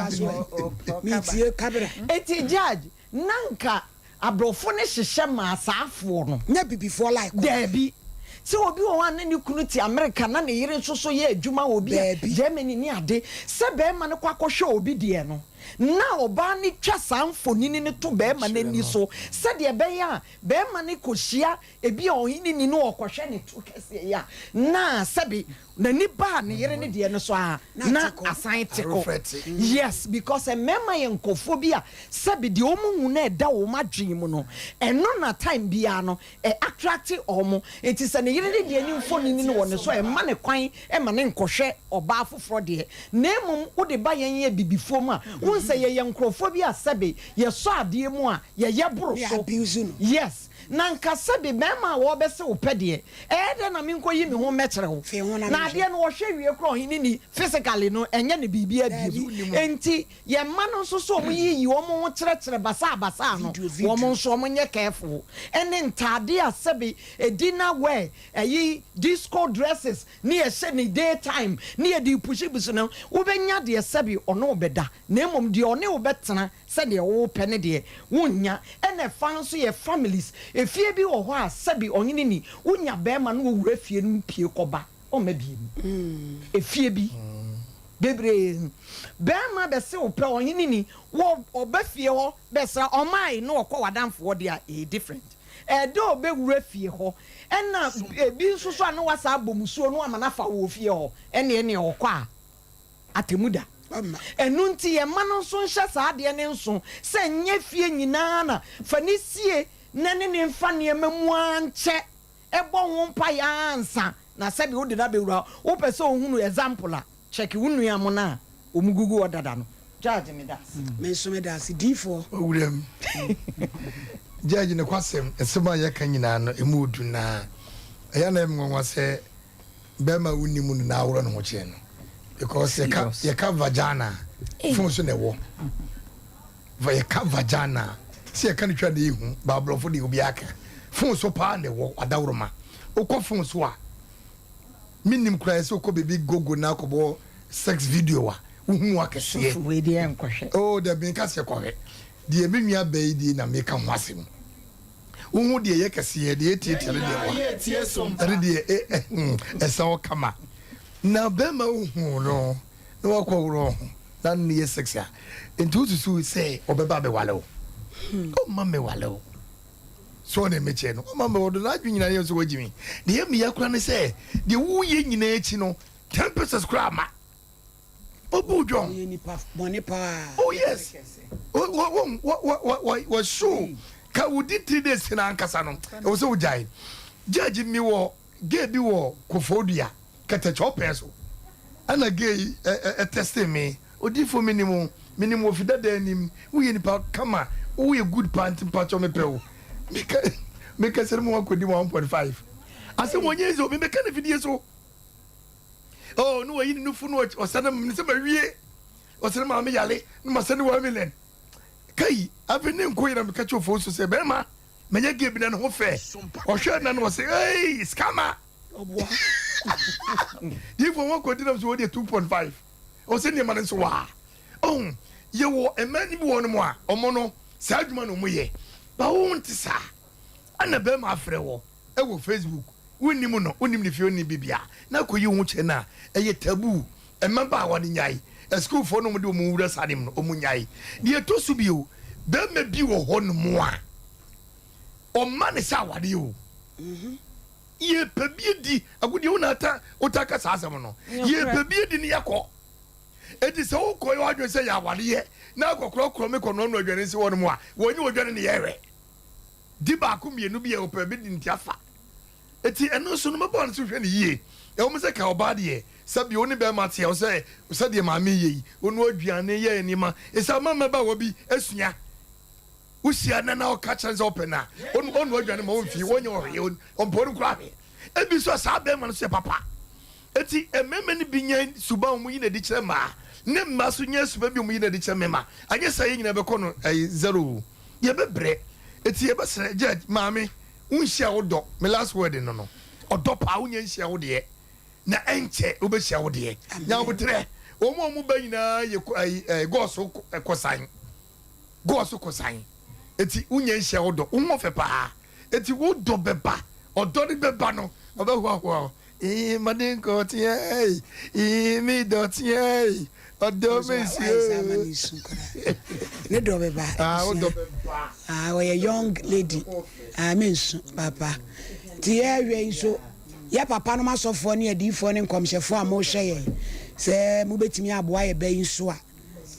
mi tie kabra eti judge nanka abrofo ne hyehyɛ ma asaafo no nya bibifo like dabi se obi wo wan ne kunu ti America na ne yere nso so ye adwuma obi Germany ni ade se be ma ne kwakɔhwɛ obi de no na oba ni twa sanfoni ne to be ma na ni so se de be ya be ma ne kohyia ebi ohini ni no ɔkɔhwɛ ne to kɛse ya na sebi na ni ba ne yere ne de no so a na asan teko yes because a mema ye nkofo bi a sebi de omu na ɛda wo madwen mu no ɛno na time bia no attract omo enti se ne yere ne de ni mfoni ni no so e ma ne kwan e ma ne nkɔhwɛ oba afoforo de na emum wo de ba yen ye bibifo mu a wo se ye nkrofo bi a sebi ye so ade mu a ye boro so yes na nka sebi mema wo be se wo pede de na me nkoyi me ho mekyere wo na ade no wo hwe wie kro hini ni physically no enye ne bibia bi enti ye ma no so so mo yi wo mo kyerɛkyerɛ basa no wo mo so mo nye careful ene ntade a sebi dinner wear yi disco dresses ni ye hye ni daytime ni ye di pushi busu no wo benya de sebi ono obeda na emom de one wo betena se de wo pene de wonya ene fan so ye families efie bi wo ho a sebi onyini ni wonya bema no wo wura fie no pie koba o ma bi efie bi bebre bema be se wo pe onyini ni wo oba fie ho be se omai no okọ wadamfo de a different do be wura fie ho ena ebi nso so anu wasa abomusuo no amana fa wo fie ho ene okọ a atemuda enu nti ye ma no nso nhye saa de ne nso se nye fie nyina na fa ni sie na ne mfa ne mamu anche ebo ho mpa ya ansa na sebi wo de da bewura wo pese ohunu example a check wunu ya mo na omugugu odada no judge me das me so me das d4 owurem judge ne kwasem esema ye kan nyina no emudu na eya na emnwa se bema wuni mu na awro no ho che no because ye ka vagina fun so ne wo ye ka vagina si ye kan twa de ihu ba blofo de obi aka fun so pa ne wo adawroma ukọ fun so a minim kra se ukọ baby gogo na akọbọ sex video a uhu akese we de enkohwe oh de bin ka se kohwe de menua bai di na me ka ho asem uhu de ye kese de tietie de wa de esa o kama na bema uhu no na wakọwro na ne sex a into to say obeba be wale o mama wale o so na meche no mama wodo na adwunyina ye so wagimi de ye miya kura ne say de wu ye nyina echi no 10% kura ma obu dwon ye ni pa money pa oh yes what show ka wudi 3 days na ankasa no e wo so wujai judge mi wo ge bi wo kofodua kete chope so ana ge testing me odi for minimum ofida da anim wo ye ni pa kama wo ye good pant patcho me pe wo meka sere mo akodi 1.5 ase mo nye zo me meka na video so oh no yi nufu no o sana me se ma wie o sere ma me yale no ma sene 1 million kai avene nko ira me ka cho fo so say be ma menye ge bi na ho fe o hwe na no say hey scammer oboa if one ko dinam so we 2.5 o say ne man so wa oh ye wo emani bi won mo a omo no sa adwuma no mo ye ba wo nti sa ana be ma afre wo e wo Facebook wonimu no onim ne fi oni bibia na koyi hu che na eye tabu emba wa de nyai school for no mo de mo wura sanim no omu nyai de to su bio be ma bi wo ho no mo a o man sa wade o ye pebie di agudi unata utaka sa asem no ye pebie di ne yakọ edi se wo koyo adwo se ya wade ye na akokro me kono no adwane se won mo a wonyi odwane ne yewe di ba ko mienu bi e o pebie di ntiafa eti eno so no mabon so hwe ne yie e wo me se ka obade ye sabi oni be mate o se de ma me yi onu aduane ye anima e sa mama ba wo bi asua usia na o ka chance open na onu aduane ma wo fi wonye o he on poru kra he e bi so sa be man so papa eti ememe ni binya suba mu yi na di kire ma ne ma so nya suba bi mu yi na di kire mema anye sa yi nyina be ko no 0 ye be bre eti ye be sere je maame unhia wo do me last word no odo pa unya nhia wo de na enche obehia wo de nya wo tre o mu ba nyina ye goso kosan eti unya nhia wo do wo fe pa eti wo do beba odo ni beba no obehu madinko tie mi do tie odo mesi ne do beba o do beba we a young lady mensu papa tie we so ya papa no masofo ne adifo ne nkomhyefo a mo hwe ye se mo betimi aboa ye bayi so a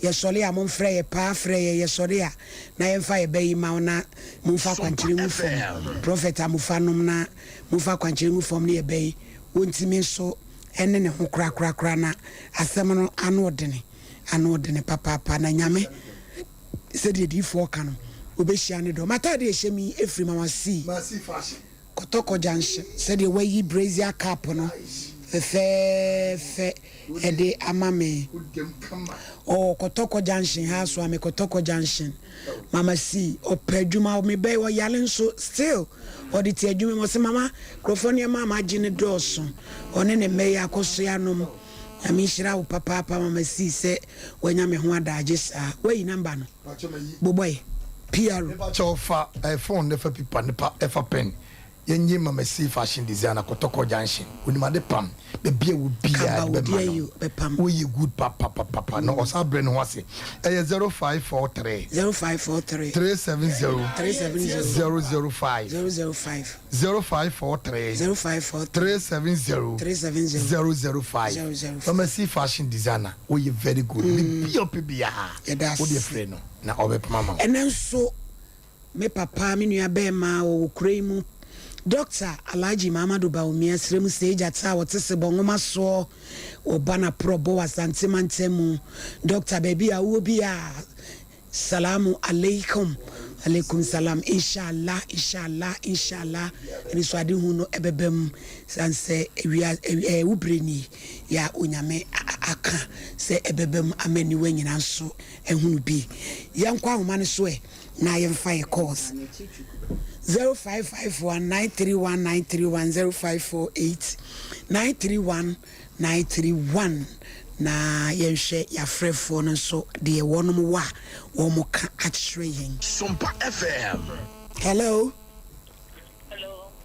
ye sole a mo mfre ye pa frɛ ye sole a na ye mfa ye bayi ma na mo mfa kwankyere mu fom prophet amufa nom na mo mfa kwankyere mu fom ne ye bayi wontimi so ene ne ho kra na asɛm no ano odene papa na nyame se de difo ka no obehia ne do mata de ehemi efri mama si fashion Kotoko Junction said the way he brazier cap no fe ede amame oh Kotoko Junction house wa me Kotoko Junction mama si opedwuma me be wo yale so still or the adwuma mo se mama crofone mama gine doso one ne me yakoso ya nom ami shira wo papa mama si se wanya me ho adaje sa wey number no boboy PR chofa phone ne fa pipa ne pa efa pen yenye mama si fashion designer Kotoko Junction unimade pam be bia wo bia be pam wo ye good papa no osa bre no ase 0543 370 005 0543 370 005 mama si fashion designer wo ye very good be bia wo de frɛ no na obe mama enen so me papa me nua be ma wo kuremu Doctor Alhaji Mamadu Baumia Sremu stage ata wotese bongoma so obana probo wasante mantemu Doctor baby a wo bia salamu alaikum salam inshallah ni swadi huno ebebem sanse ubreni ya onyame aka se ebebem amani wanyina nso ehunu bi yankwa ahoma so na yemfa ye course 0551931931 na yenhwe ya frefo no so de wonom wa wo mo ka akyere yen Sompa FM. Hello,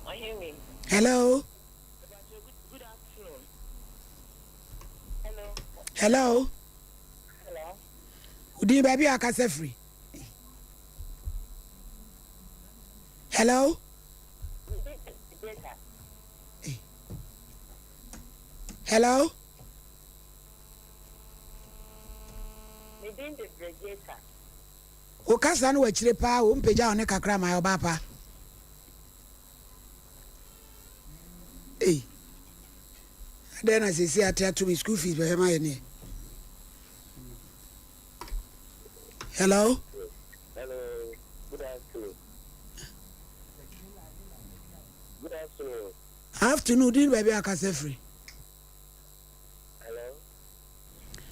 I hear me. Hello, Good afternoon. Hello. Udi baby akase free. Hello. Hello. O kasa no wachire pa o mpeja one kakra ma yo bapa. Then as I say at to school fees be ma ye. Hello. Good afternoon. Afternoon, did baby akase free.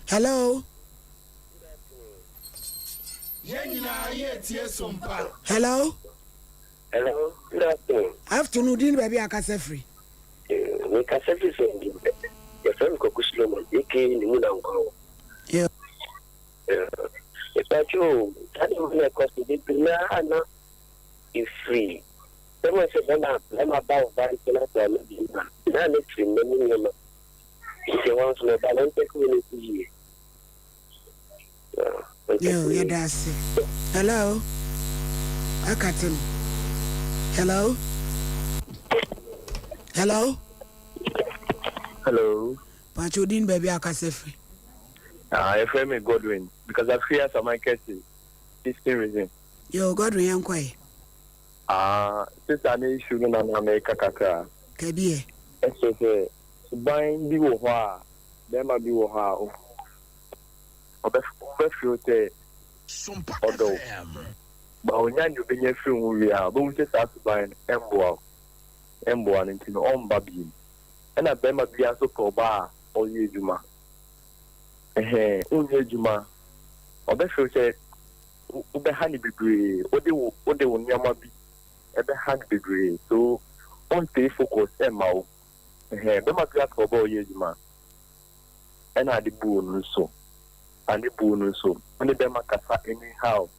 Hello. Hello. Hello. Good afternoon. Afternoon, din baby akase free. We kase free so your friend Kokuslomo, aka Sompa Nkomo. Yeah. If I show that is cost the premier is free. Someone said I'm about that to me. Now let's remember if you want to balance the community. Yeah, that's it. Hello. Akatim. Hello. Hello. Hello. Pachodin baby akase I feel me Godwin because I fear some my cases. This reason. Yo Godwin yankwa. Since I need sugar na America kaka. Kabie. Say buying bi wo ha. Dem ma bi wo ha. Obefio te Sompa FM. Ba onya nyu benye fi wi a, bo nte sa buying emboa ntino omba bi. Ena be ma bi aso ko ba oye ejuma. Onye ejuma. Obefio te ube hani bebre, ode wo nyama bi. Ebe hand bebre. So on stay focus ema o. Be ma bi aso ba oye ejuma. Ena di bu onu so. And bonus so only them kasa anyhow.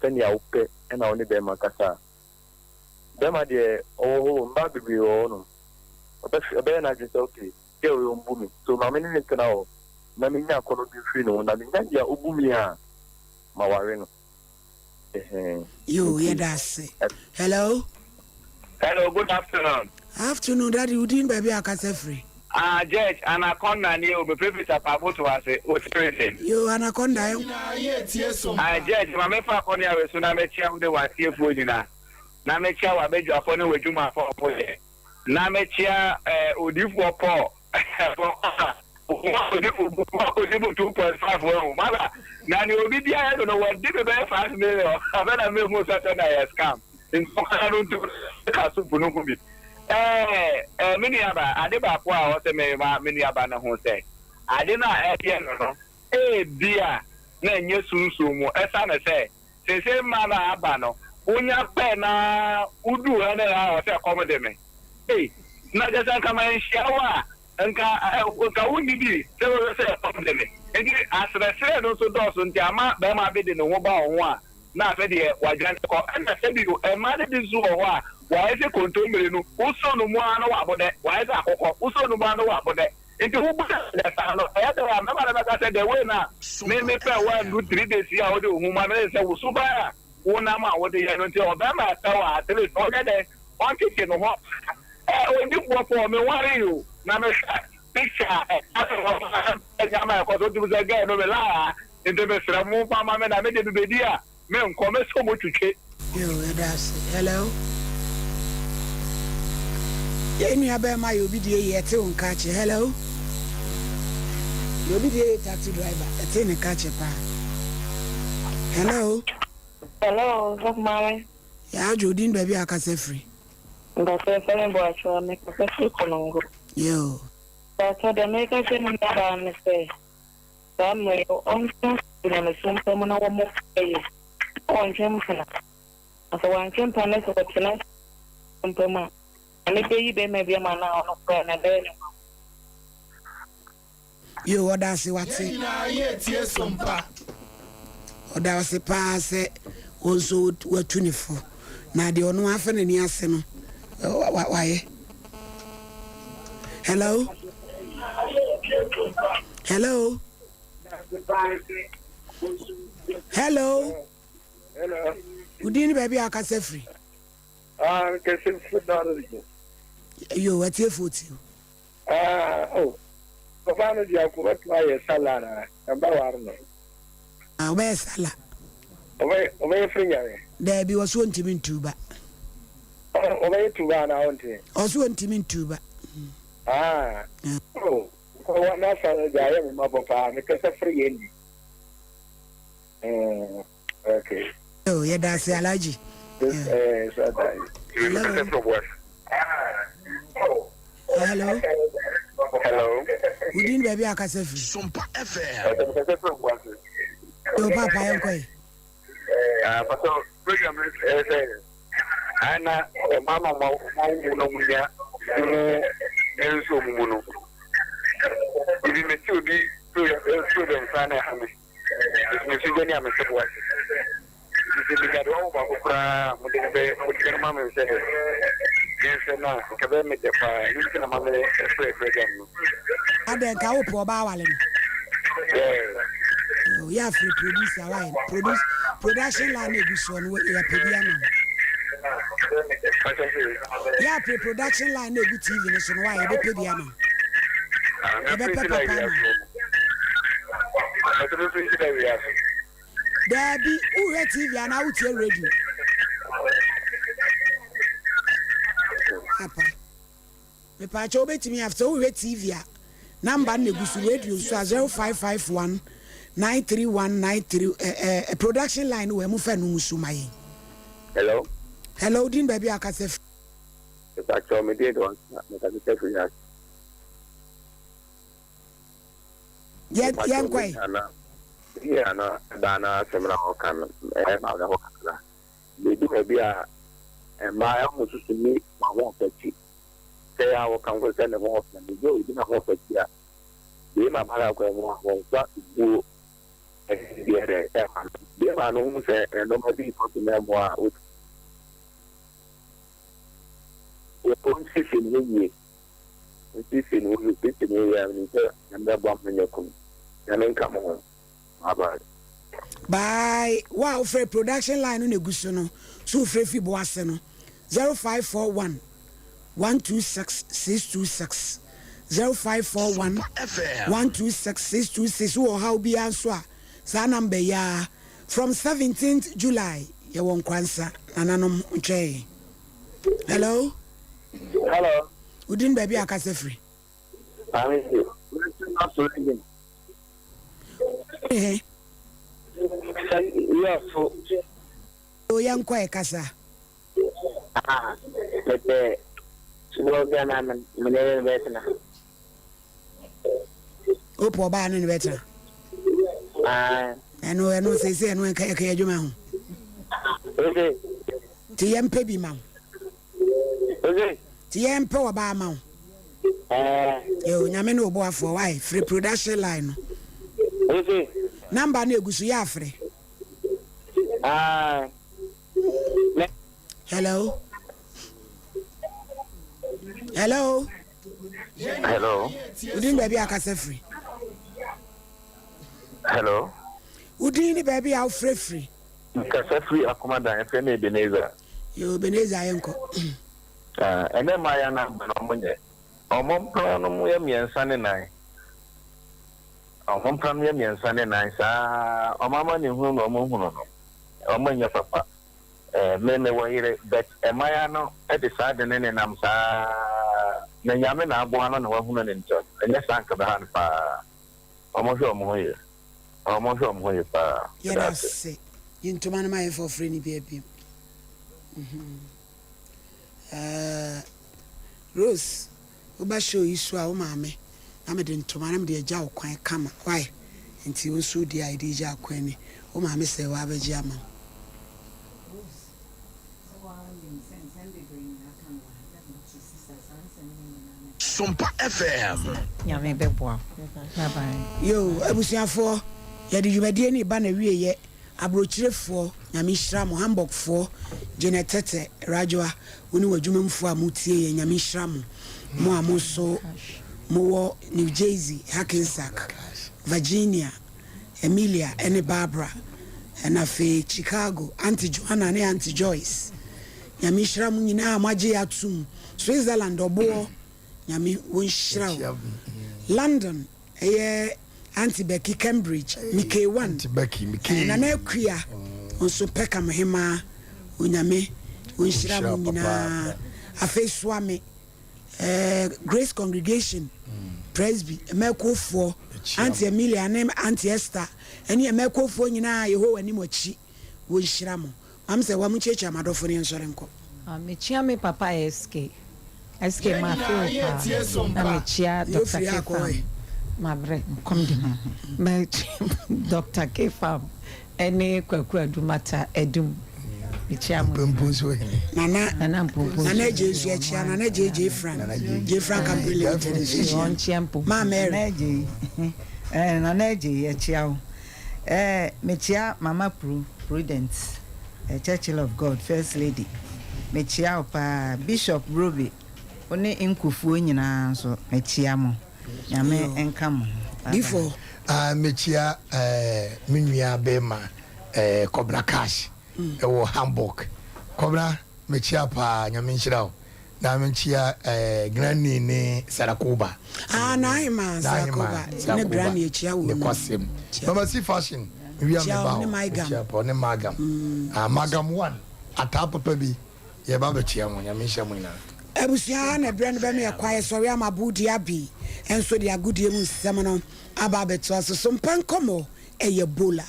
Then ya upe and only them kasa. Them are the baby no. But I just okay. They will boom. So my many now. Na me nya kono bi free no na me nya ya obumi a ma ware no. Yo, yeah, that's it. Hello. Hello, good afternoon. Afternoon, Daddy. You didn't baby akase free. Judge, Anaconda near the previous about was it. You Anaconda. Judge, my mefa konya we so na me chia de wa tie fodina. Na me chia wa beju afọ we dwuma afọ poye. Na me chia odifo po. Odibo 2.5 well. Mala, na ni obi dia I don't know what did be 5 million. Abena me mo sa na ya scam. In so don't do ka so bunu kubi. Mini aba ade ba po a o se me ma mini aba na ho se ade na e no bia na enye sunsun mu esa na se ma na aba no onya pe na udu ha na o se komode me na je san kama nshawa nka woni bi se komode me enti asere no so do so nti ama ba ma be de no ho ba ho a na fe de wajan ko na se bi e ma de zu ho a why is it contemporary no uso no mu ano wa bode why is akoko uso no mu ano wa bode into who put the sano e dey am na na say the way na me pay 1 2 3 days here o dey hu ma me say wo so ba wo na ma wo dey here no nti o ba ma ta wa at least o dey on kike no ho o ndi po for me worry you na me picture e ma ko so du say guy no me la into me sra mu pa ma me na me dey be dia me nko me so mo twetwe yo that's hello. Yenu abe ma yobi die yete on kache. Hello. Yobi die taxi driver. Ete ne kache pa. Hello. Hello, good morning. Ya Jodin baby akase free. Ndase fere bo acho me ko free konongo. Yo. Tato de me ka se nda ba me se. Samwe on so na me sumpa mo na wo mo e. On chempa. Asa wan chempa na so tena sumpa ma. And if you be maybe a man on a friend and then you what I see what's it? Yes, Sompa. Or that was a pass also were 24. Now the only one for any aseno. Why? Hello? Hello? Hello? Hello. You didn't baby I can say free. Can say food. You what your foot? Oh, Papa, you have got my salad. Where's salad? Away from you. There be was one team in tuba. Away to run out here. Also one team in tuba. Oh, what not salad? I am a papa because a free ending. Okay. Oh, yeah, that's the allergy. Hello. Hello. We didn't baby akase free. Sompa FM. Yo papa yankoi. but program ana mama no munya enso muno ibi meti obi program sana hame me sigoni amesebwa ibi gado ba kupra mudebe mama mse kense na kabe me defa yiki na mama program no aden ka opo ba wale no ya free producer why production line eguson we ya pedia ya pre-production line na egu TV ni so no why be pedia no be papa no Dabi uwe TV ana utie radio papa me pa cho betimi after uwe TV a number na egu so radio so 0551 93193 production line we mu fa no musumaye. Hello din baby akasef. It's actually me did one me ka se fi ya. Yan kwai. Yeah na dana semra ho kan ma ga ho kan. Me di baby a ma ya mu su mi ma won peti. Say I will come with the most and you did not hope it here. Be my mother was what you be my own say and nobody for the memoir with own fishing in fishing with you fishing and the bomb in your come and then come home. Bye. Wow, for production line on a gusono, so free boaseno 0541 126 626 0541 126 626 or how be answer sa number ya from 17th July ya won kwansa nananom nche. Hello udin baby akase free o yan kwa kasa Pepe slogan amen menere betna o po ba no betna eno se eno ka adwuma ho ti yempe bi ma ti yempe wa ba ma yo nyame no obo afọ why free production line no number na egusu ya free hello udin baby akase free hello udin baby how free kase free akoma dan efe na Ebenezer yo Ebenezer yenko ene ma ya na no munye omompra no mu ya miensa ne nan omompra no ya miensa ne nan sa omama ne hu no omohu no omanya papa meme wayire but emaya no e de sa de ne nam sa na nyame na abo ano na wahu ne nto enye sanka be han pa omohwe omohwe pa yes yintuma na my for free ni bi Rose oba show isu a o maame na me de ntoma na me de agya okwan kama why nti wo su di id agya okwan ni o maame se wa abaji ama Sompa FM. Nyame beboa. Bye bye. Yo, abusiafo, ya di dwumadie ni ba na wie ye. Abrochirefo, nyame hira mo Hamburgfo, Genetete, Rajwa, woni wadwumamfo a mutie ye nyame hira mo. Mo amoso mo New Jersey, Hackensack, Virginia, Emilia, and Barbara, and afe Chicago, Auntie Joanna and Auntie Joyce. Nyame hira mo nyina amaje atum. Switzerland obo nyami wonshira London Auntie Becky Cambridge Mk1 Auntie Becky Mk na na kuya onso peka mhema onyame wonshira mu nyina afesuame Grace Congregation Presby Emekofo Auntie Emilia and Auntie Esther eni Emekofo nyina Yehowa ni mochi wonshira mo am se wa mu checha madofo ne nsore nko mechia me papa SK ma feel pa mechia Dr. Kefam ma bre kom di ma Dr. Kefam ene kwaku adumata edum mechiam nana jesu echia nana jeje Frank Campbell on champo ma Mary nana je echia mechia mama Prudence Church of God First Lady mechia pa Bishop Robi oni inkufu nyina so mechia mo nyame enkam before mechia minua bema Cobra Cash ewo Hamburg Cobra mechia pa nyame nchirao na mechia granny ne Sarakuba na ima Sarakuba ne granny echia wo ne kwasem mama si fashion we am about mechia pa ne magam magam one atapa bi ye ba bechia mo nyame nchia mo ina ebusia na brand be me kwaye sori amabudi abi enso de agudie mu nsem no aba beto so Sompa Nkomo eye bola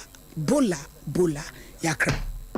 yakra